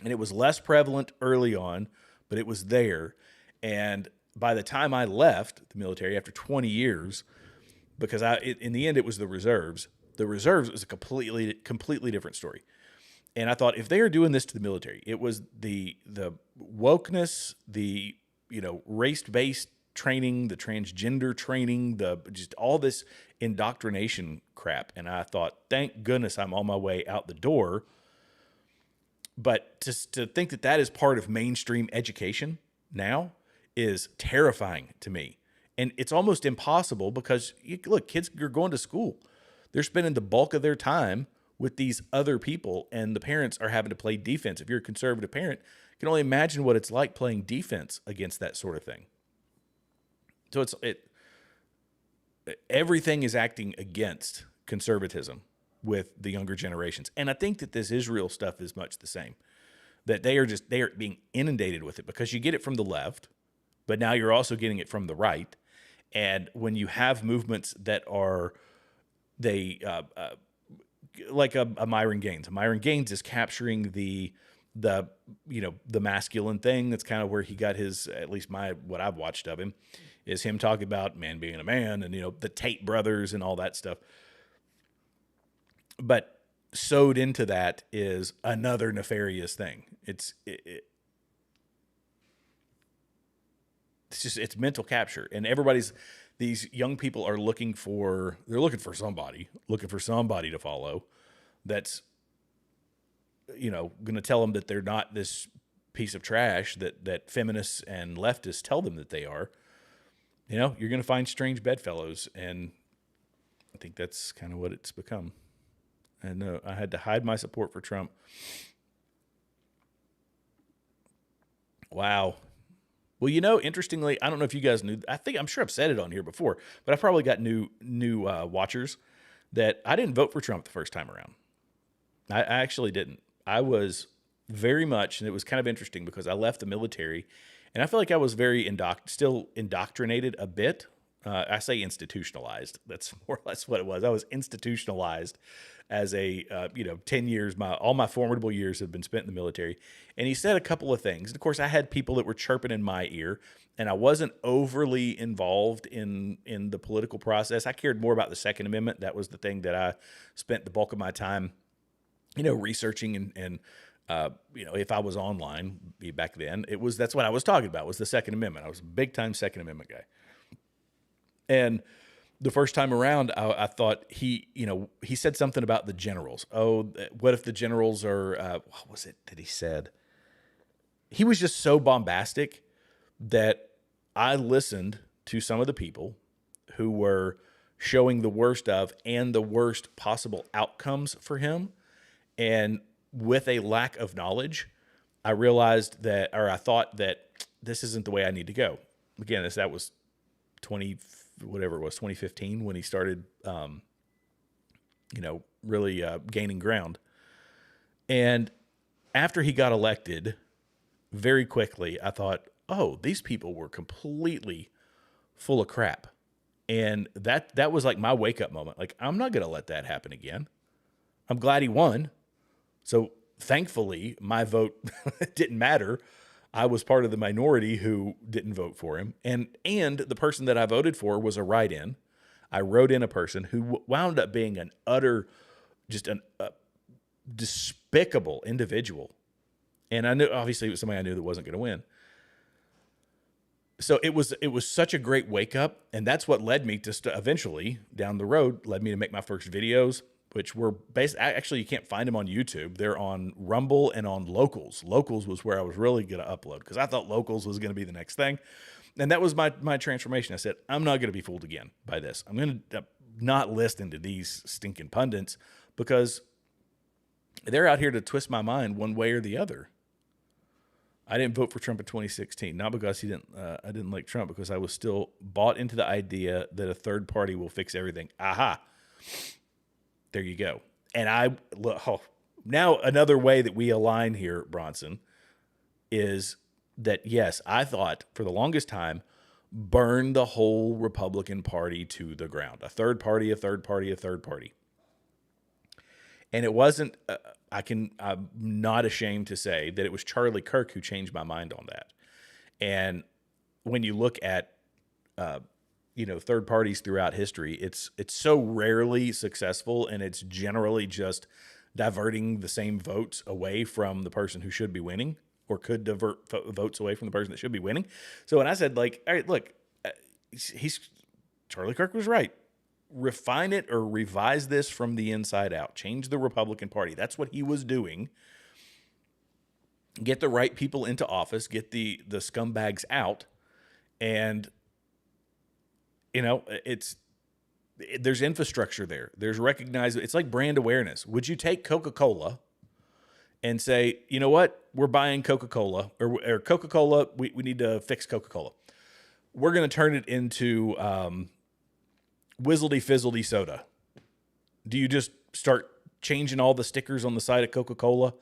And it was less prevalent early on, but it was there. And by the time I left the military after 20 years, because in the end it was the reserves. The reserves was a completely different story. And I thought, if they are doing this to the military, it was the wokeness, the race-based training, the transgender training, just all this indoctrination crap. And I thought, thank goodness I'm on my way out the door. But to think that that is part of mainstream education now is terrifying to me. And it's almost impossible because, look, kids are going to school. They're spending the bulk of their time with these other people, and the parents are having to play defense. If you're a conservative parent, you can only imagine what it's like playing defense against that sort of thing. So everything is acting against conservatism with the younger generations. And I think that this Israel stuff is much the same, that they are being inundated with it because you get it from the left, but now you're also getting it from the right. And when you have movements that are, like a Myron Gaines. Myron Gaines is capturing the masculine thing. That's kind of where he got his, at least what I've watched of him, is him talking about man being a man and, the Tate brothers and all that stuff. But sewed into that is another nefarious thing. It's mental capture, and these young people are looking for somebody to follow that's, going to tell them that they're not this piece of trash that feminists and leftists tell them that they are. You're going to find strange bedfellows, and I think that's kind of what it's become. And I had to hide my support for Trump. Wow. Well, interestingly, I don't know if you guys knew. I'm sure I've said it on here before, but I probably got new watchers that I didn't vote for Trump the first time around. I actually didn't. I was very much, and it was kind of interesting because I left the military, and I feel like I was very still indoctrinated a bit. I say institutionalized. That's more or less what it was. I was institutionalized as a 10 years. All my formidable years have been spent in the military. And he said a couple of things. And of course, I had people that were chirping in my ear, and I wasn't overly involved in the political process. I cared more about the Second Amendment. That was the thing that I spent the bulk of my time, researching and if I was online back then, that's what I was talking about, was the Second Amendment. I was a big time Second Amendment guy. And the first time around, I thought he said something about the generals. Oh, what if the generals are, what was it that he said? He was just so bombastic that I listened to some of the people who were showing the worst of and the worst possible outcomes for him. And with a lack of knowledge, I I thought that this isn't the way I need to go. Again, that was 2015 when he started, really gaining ground. And after he got elected, very quickly, I thought, oh, these people were completely full of crap. And that was like my wake up moment. Like, I'm not going to let that happen again. I'm glad he won. So thankfully, my vote didn't matter. I was part of the minority who didn't vote for him. And the person that I voted for was a write-in. I wrote in a person who wound up being an utter, just a despicable individual. And I knew, obviously, it was somebody I knew that wasn't going to win. So it was such a great wake up. And that's what led me to eventually, down the road, led me to make my first videos, which were actually, you can't find them on YouTube. They're on Rumble and on Locals. Locals was where I was really going to upload because I thought Locals was going to be the next thing. And that was my transformation. I said, I'm not going to be fooled again by this. I'm going to not listen to these stinking pundits because they're out here to twist my mind one way or the other. I didn't vote for Trump in 2016, not because I didn't like Trump, because I was still bought into the idea that a third party will fix everything. Aha. There you go. And now another way that we align here, Bronson, is that, yes, I thought for the longest time, burn the whole Republican Party to the ground. A third party, a third party, a third party. And it wasn't, I'm not ashamed to say that it was Charlie Kirk who changed my mind on that. And when you look at, third parties throughout history, it's so rarely successful, and it's generally just diverting the same votes away from the person who should be winning, or could divert votes away from the person that should be winning. So when I said, like, all right, look, Charlie Kirk was right. Refine it or revise this from the inside out. Change the Republican Party. That's what he was doing. Get the right people into office, get the scumbags out, and there's infrastructure there. There's it's like brand awareness. Would you take Coca-Cola and say, you know what, we're buying Coca-Cola, or Coca-Cola, we need to fix Coca-Cola. We're going to turn it into Whizzledy Fizzledy soda. Do you just start changing all the stickers on the side of Coca-Cola?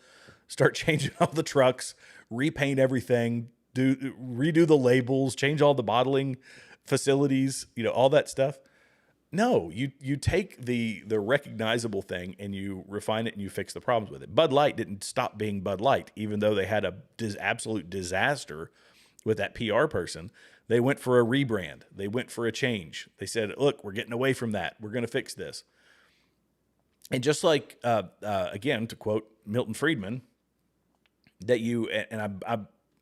Start changing all the trucks, repaint everything, redo the labels, change all the bottling facilities, all that stuff? No, you take the recognizable thing and you refine it and you fix the problems with it. Bud Light didn't stop being Bud Light, even though they had a absolute disaster with that PR person. They went for a rebrand. They went for a change. They said, look, we're getting away from that. We're going to fix this. And just like, again, to quote Milton Friedman, that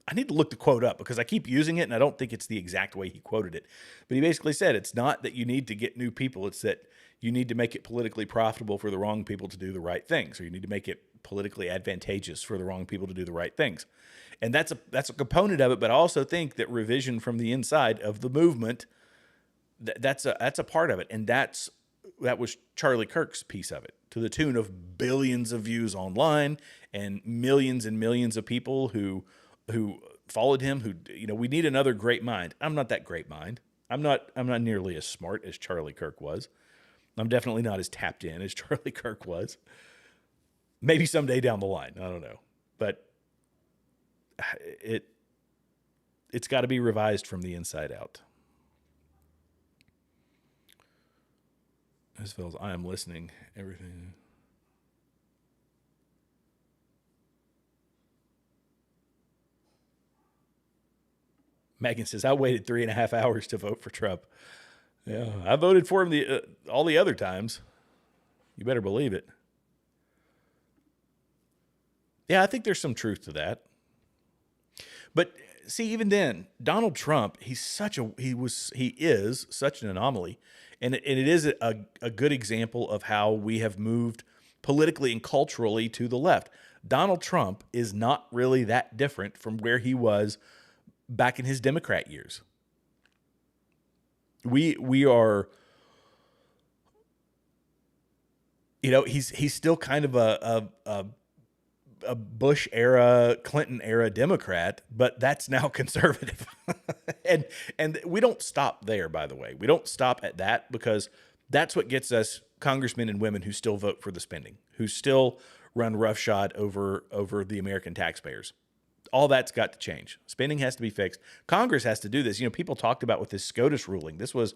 I need to look the quote up because I keep using it and I don't think it's the exact way he quoted it. But he basically said it's not that you need to get new people. It's that you need to make it politically profitable for the wrong people to do the right things, or you need to make it politically advantageous for the wrong people to do the right things. And that's a component of it. But I also think that revision from the inside of the movement, that's a part of it. And that was Charlie Kirk's piece of it, to the tune of billions of views online and millions of people who followed him, we need another great mind. I'm not that great mind. I'm not nearly as smart as Charlie Kirk was. I'm definitely not as tapped in as Charlie Kirk was. Maybe someday down the line. I don't know. But it's got to be revised from the inside out. As well as I am listening, everything. Megan says, I waited 3.5 hours to vote for Trump. Yeah, I voted for him all the other times. You better believe it. Yeah, I think there's some truth to that. But see, even then, Donald Trump, he is such an anomaly. And it is a good example of how we have moved politically and culturally to the left. Donald Trump is not really that different from where he was back in his Democrat years. We are, he's still kind of a Bush era, Clinton era Democrat, but that's now conservative. and we don't stop there, by the way. We don't stop at that, because that's what gets us congressmen and women who still vote for the spending, who still run roughshod over the American taxpayers. All that's got to change. Spending has to be fixed. Congress has to do this. People talked about with this SCOTUS ruling, this was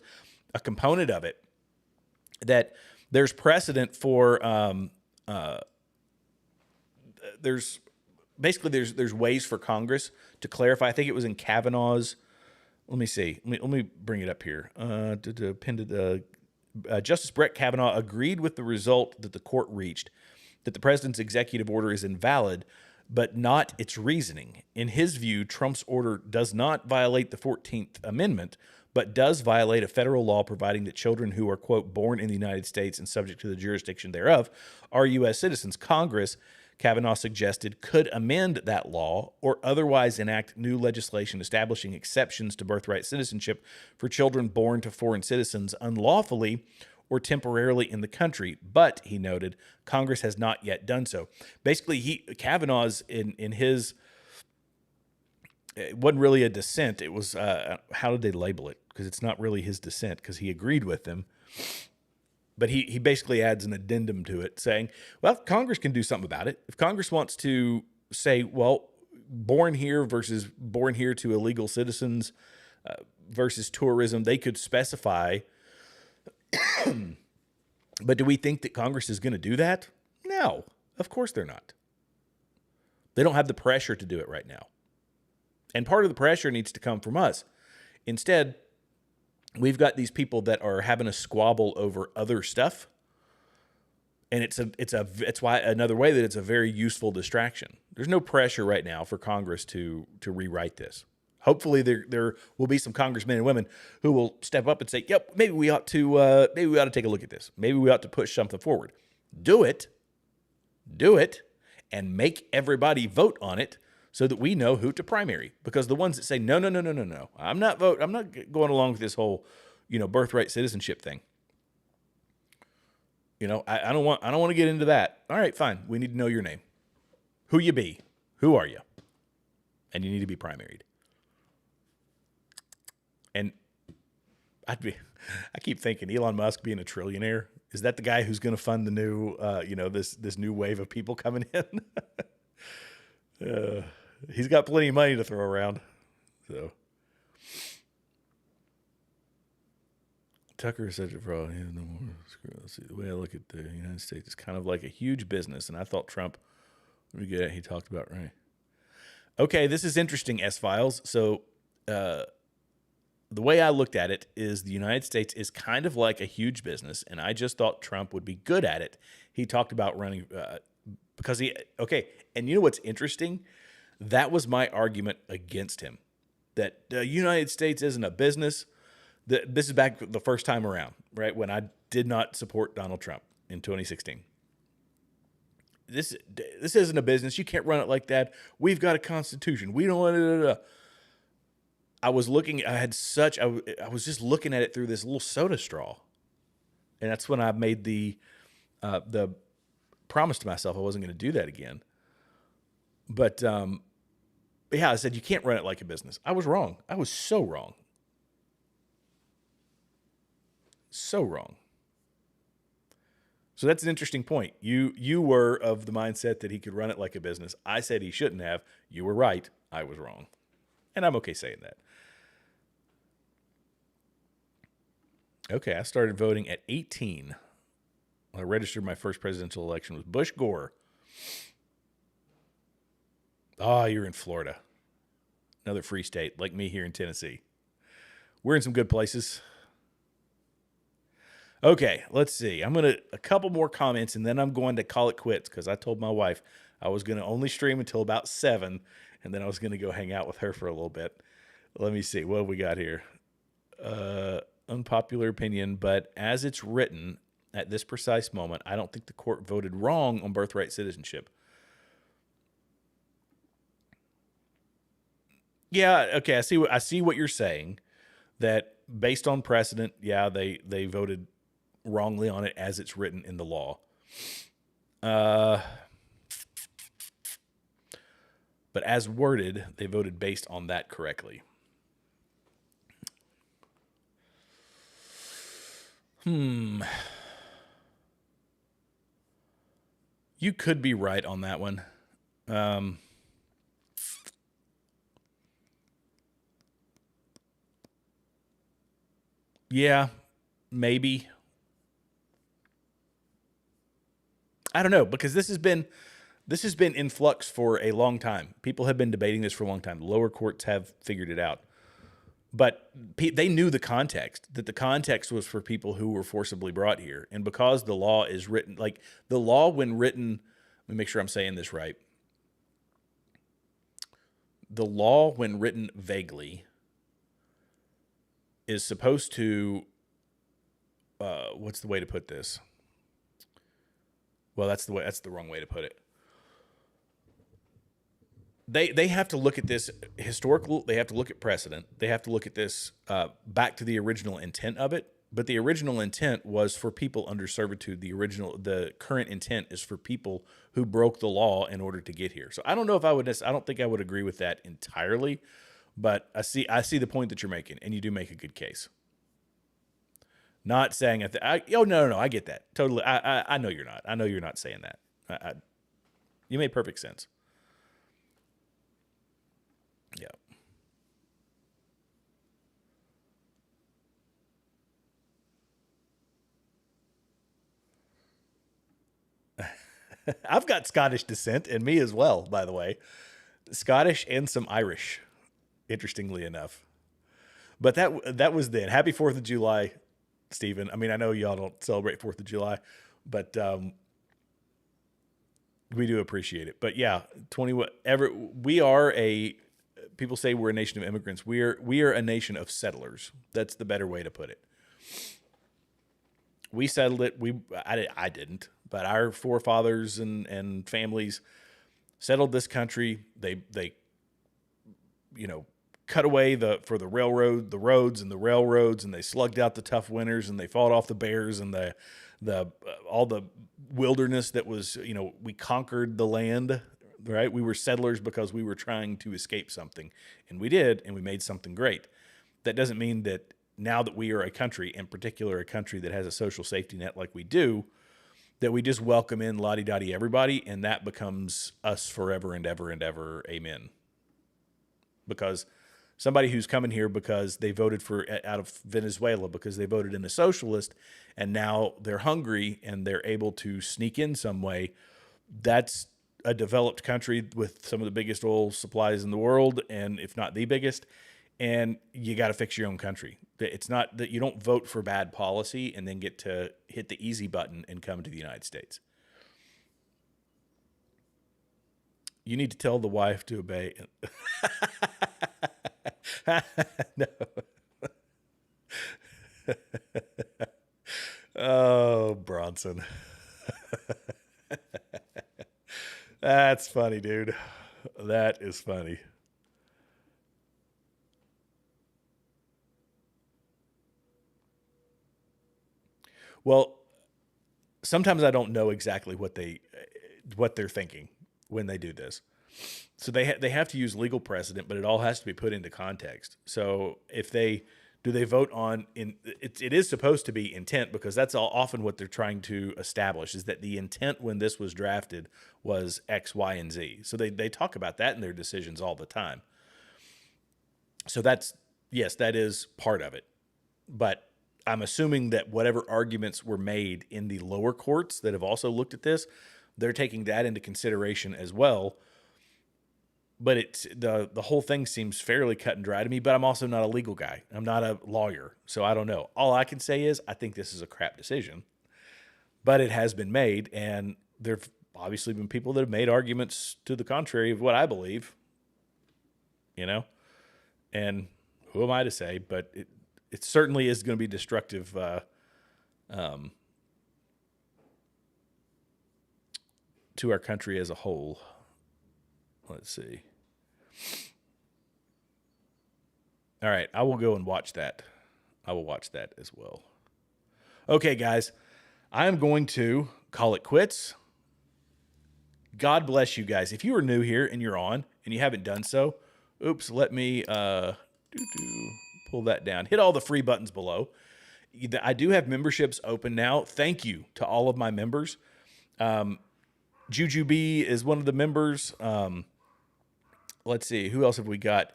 a component of it, that there's precedent for, there's ways for Congress to clarify. I think it was in Kavanaugh's. Let me see. Let me bring it up here. Justice Brett Kavanaugh agreed with the result that the court reached, that the president's executive order is invalid, but not its reasoning. In his view, Trump's order does not violate the 14th Amendment, but does violate a federal law providing that children who are, quote, born in the United States and subject to the jurisdiction thereof are U.S. citizens. Congress, Kavanaugh suggested, could amend that law or otherwise enact new legislation establishing exceptions to birthright citizenship for children born to foreign citizens unlawfully or temporarily in the country. But, he noted, Congress has not yet done so. Basically, Kavanaugh's in his, it wasn't really a dissent. It was, how did they label it? Because it's not really his dissent, because he agreed with them. But he basically adds an addendum to it saying, well, Congress can do something about it. If Congress wants to say, well, born here versus born here to illegal citizens versus tourism, they could specify. But do we think that Congress is going to do that? No, of course they're not. They don't have the pressure to do it right now. And part of the pressure needs to come from us. Instead, we've got these people that are having a squabble over other stuff. And it's why another way that it's a very useful distraction. There's no pressure right now for Congress to rewrite this. Hopefully there will be some congressmen and women who will step up and say, "Yep, maybe we ought to take a look at this. Maybe we ought to push something forward." Do it, and make everybody vote on it so that we know who to primary. Because the ones that say no, I'm not going along with this whole, birthright citizenship thing. I don't want to get into that. All right, fine. We need to know your name, who you be, who are you, and you need to be primaried. And I keep thinking Elon Musk being a trillionaire, is that the guy who's going to fund the new, this new wave of people coming in? He's got plenty of money to throw around. So Tucker is such a fraud. Let's see, the way I look at the United States is kind of like a huge business, and I thought Trump would get it. He talked about right. Okay, this is interesting, S-Files. So the way I looked at it is the United States is kind of like a huge business, and I just thought Trump would be good at it. He talked about running and you know what's interesting? That was my argument against him, that the United States isn't a business. This is back the first time around, right, when I did not support Donald Trump in 2016. This isn't a business. You can't run it like that. We've got a constitution. We don't want to. I was just looking at it through this little soda straw. And that's when I made the promise to myself I wasn't going to do that again. But yeah, I said, you can't run it like a business. I was wrong. I was so wrong. So wrong. So that's an interesting point. You were of the mindset that he could run it like a business. I said he shouldn't have. You were right. I was wrong. And I'm okay saying that. Okay, I started voting at 18. When I registered my first presidential election was Bush Gore. Oh, you're in Florida. Another free state, like me here in Tennessee. We're in some good places. Okay, let's see. A couple more comments, and then I'm going to call it quits, because I told my wife I was going to only stream until about 7, and then I was going to go hang out with her for a little bit. Let me see. What have we got here? Unpopular opinion, but as it's written at this precise moment, I don't think the court voted wrong on birthright citizenship. Yeah, okay, I see what you're saying, that based on precedent, yeah, they voted wrongly on it as it's written in the law. But as worded, they voted based on that correctly. You could be right on that one. Yeah, maybe. I don't know, because this has been in flux for a long time. People have been debating this for a long time. The lower courts have figured it out. But they knew the context, that the context was for people who were forcibly brought here. And because the law is written, like the law when written, let me make sure I'm saying this right. The law when written vaguely is supposed to, what's the way to put this? Well, that's the wrong way to put it. They have to look at this historical. They have to look at precedent. They have to look at this back to the original intent of it. But the original intent was for people under servitude. The current intent is for people who broke the law in order to get here. So I don't know if I don't think I would agree with that entirely. But I see the point that you're making, and you do make a good case. Not saying no, I get that totally. I know you're not. I know you're not saying that. You made perfect sense. Yeah. I've got Scottish descent in me as well, by the way. Scottish and some Irish, interestingly enough. But that was then. Happy 4th of July, Stephen. I mean, I know y'all don't celebrate 4th of July, but we do appreciate it. But yeah, we are people say we're a nation of immigrants. We are a nation of settlers. That's the better way to put it. We settled it. I didn't, but our forefathers and families settled this country. They cut away for the roads and the railroads, and they slugged out the tough winters, and they fought off the bears and all the wilderness that was, we conquered the land, right? We were settlers because we were trying to escape something, and we did, and we made something great. That doesn't mean that now that we are a country, in particular a country that has a social safety net like we do, that we just welcome in la-di-da-di everybody, and that becomes us forever and ever and ever, amen. Because somebody who's coming here because they voted out of Venezuela because they voted in a socialist, and now they're hungry and they're able to sneak in some way, that's a developed country with some of the biggest oil supplies in the world, and if not the biggest, and you got to fix your own country. It's not that you don't vote for bad policy and then get to hit the easy button and come to the United States. You need to tell the wife to obey. No. Oh, Bronson. That's funny, dude. That is funny. Well, sometimes I don't know exactly what they're thinking when they do this. So they have to use legal precedent, but it all has to be put into context. So if they vote on it is supposed to be intent, because that's often what they're trying to establish, is that the intent when this was drafted was X, Y, and Z. So they talk about that in their decisions all the time. So that is part of it. But I'm assuming that whatever arguments were made in the lower courts that have also looked at this, they're taking that into consideration as well. But it's the whole thing seems fairly cut and dry to me, but I'm also not a legal guy. I'm not a lawyer, so I don't know. All I can say is I think this is a crap decision, but it has been made, and there have obviously been people that have made arguments to the contrary of what I believe, and who am I to say, but it certainly is going to be destructive to our country as a whole. Let's see. All right, I will go and watch that. I will watch that as well. Okay, guys, I am going to call it quits. God bless you guys. If you are new here and you're on and you haven't done so, let me pull that down. Hit all the free buttons below. I do have memberships open now. Thank you to all of my members. Juju B is one of the members. Let's see, who else have we got?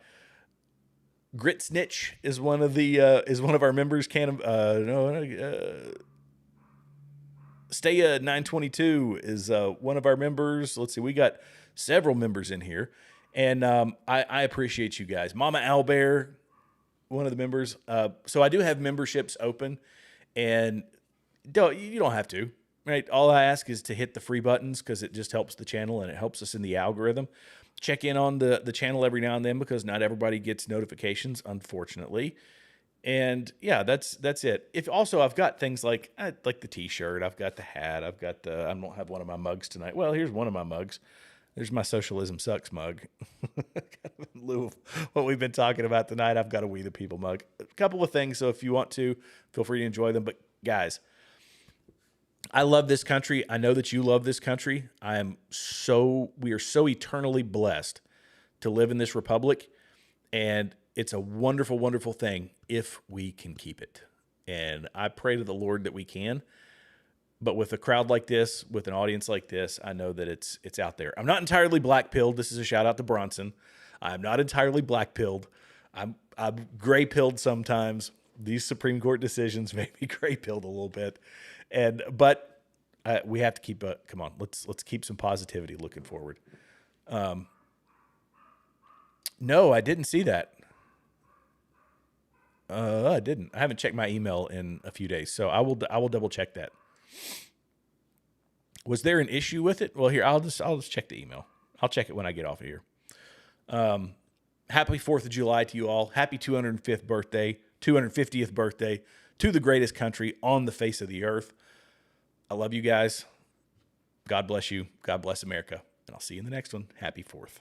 Grit Snitch is one of our members. Staya 922 is one of our members. Let's see, we got several members in here, and I appreciate you guys. Mama Owlbear, one of the members. So I do have memberships open, and you don't have to, right? All I ask is to hit the free buttons, because it just helps the channel and it helps us in the algorithm. Check in on the channel every now and then, because not everybody gets notifications, unfortunately. And yeah, that's it. If also I've got things like the t-shirt, I've got the hat, I don't have one of my mugs tonight. Well, here's one of my mugs. There's my Socialism Sucks mug. In lieu of what we've been talking about tonight, I've got a We the People mug. A couple of things, so if you want to, feel free to enjoy them. But guys, I love this country. I know that you love this country. We are so eternally blessed to live in this republic, and it's a wonderful, wonderful thing if we can keep it. And I pray to the Lord that we can. But with a crowd like this, with an audience like this, I know that it's out there. I'm not entirely black-pilled. This is a shout-out to Bronson. I'm not entirely black-pilled. I'm gray-pilled sometimes. These Supreme Court decisions make me gray-pilled a little bit. But we have to keep come on. Let's keep some positivity looking forward. No, I didn't see that. I didn't. I haven't checked my email in a few days, so I will double check that. Was there an issue with it? Well, here I'll just check the email. I'll check it when I get off of here. happy 4th of July to you all. Happy 250th birthday to the greatest country on the face of the earth. I love you guys. God bless you. God bless America. And I'll see you in the next one. Happy 4th.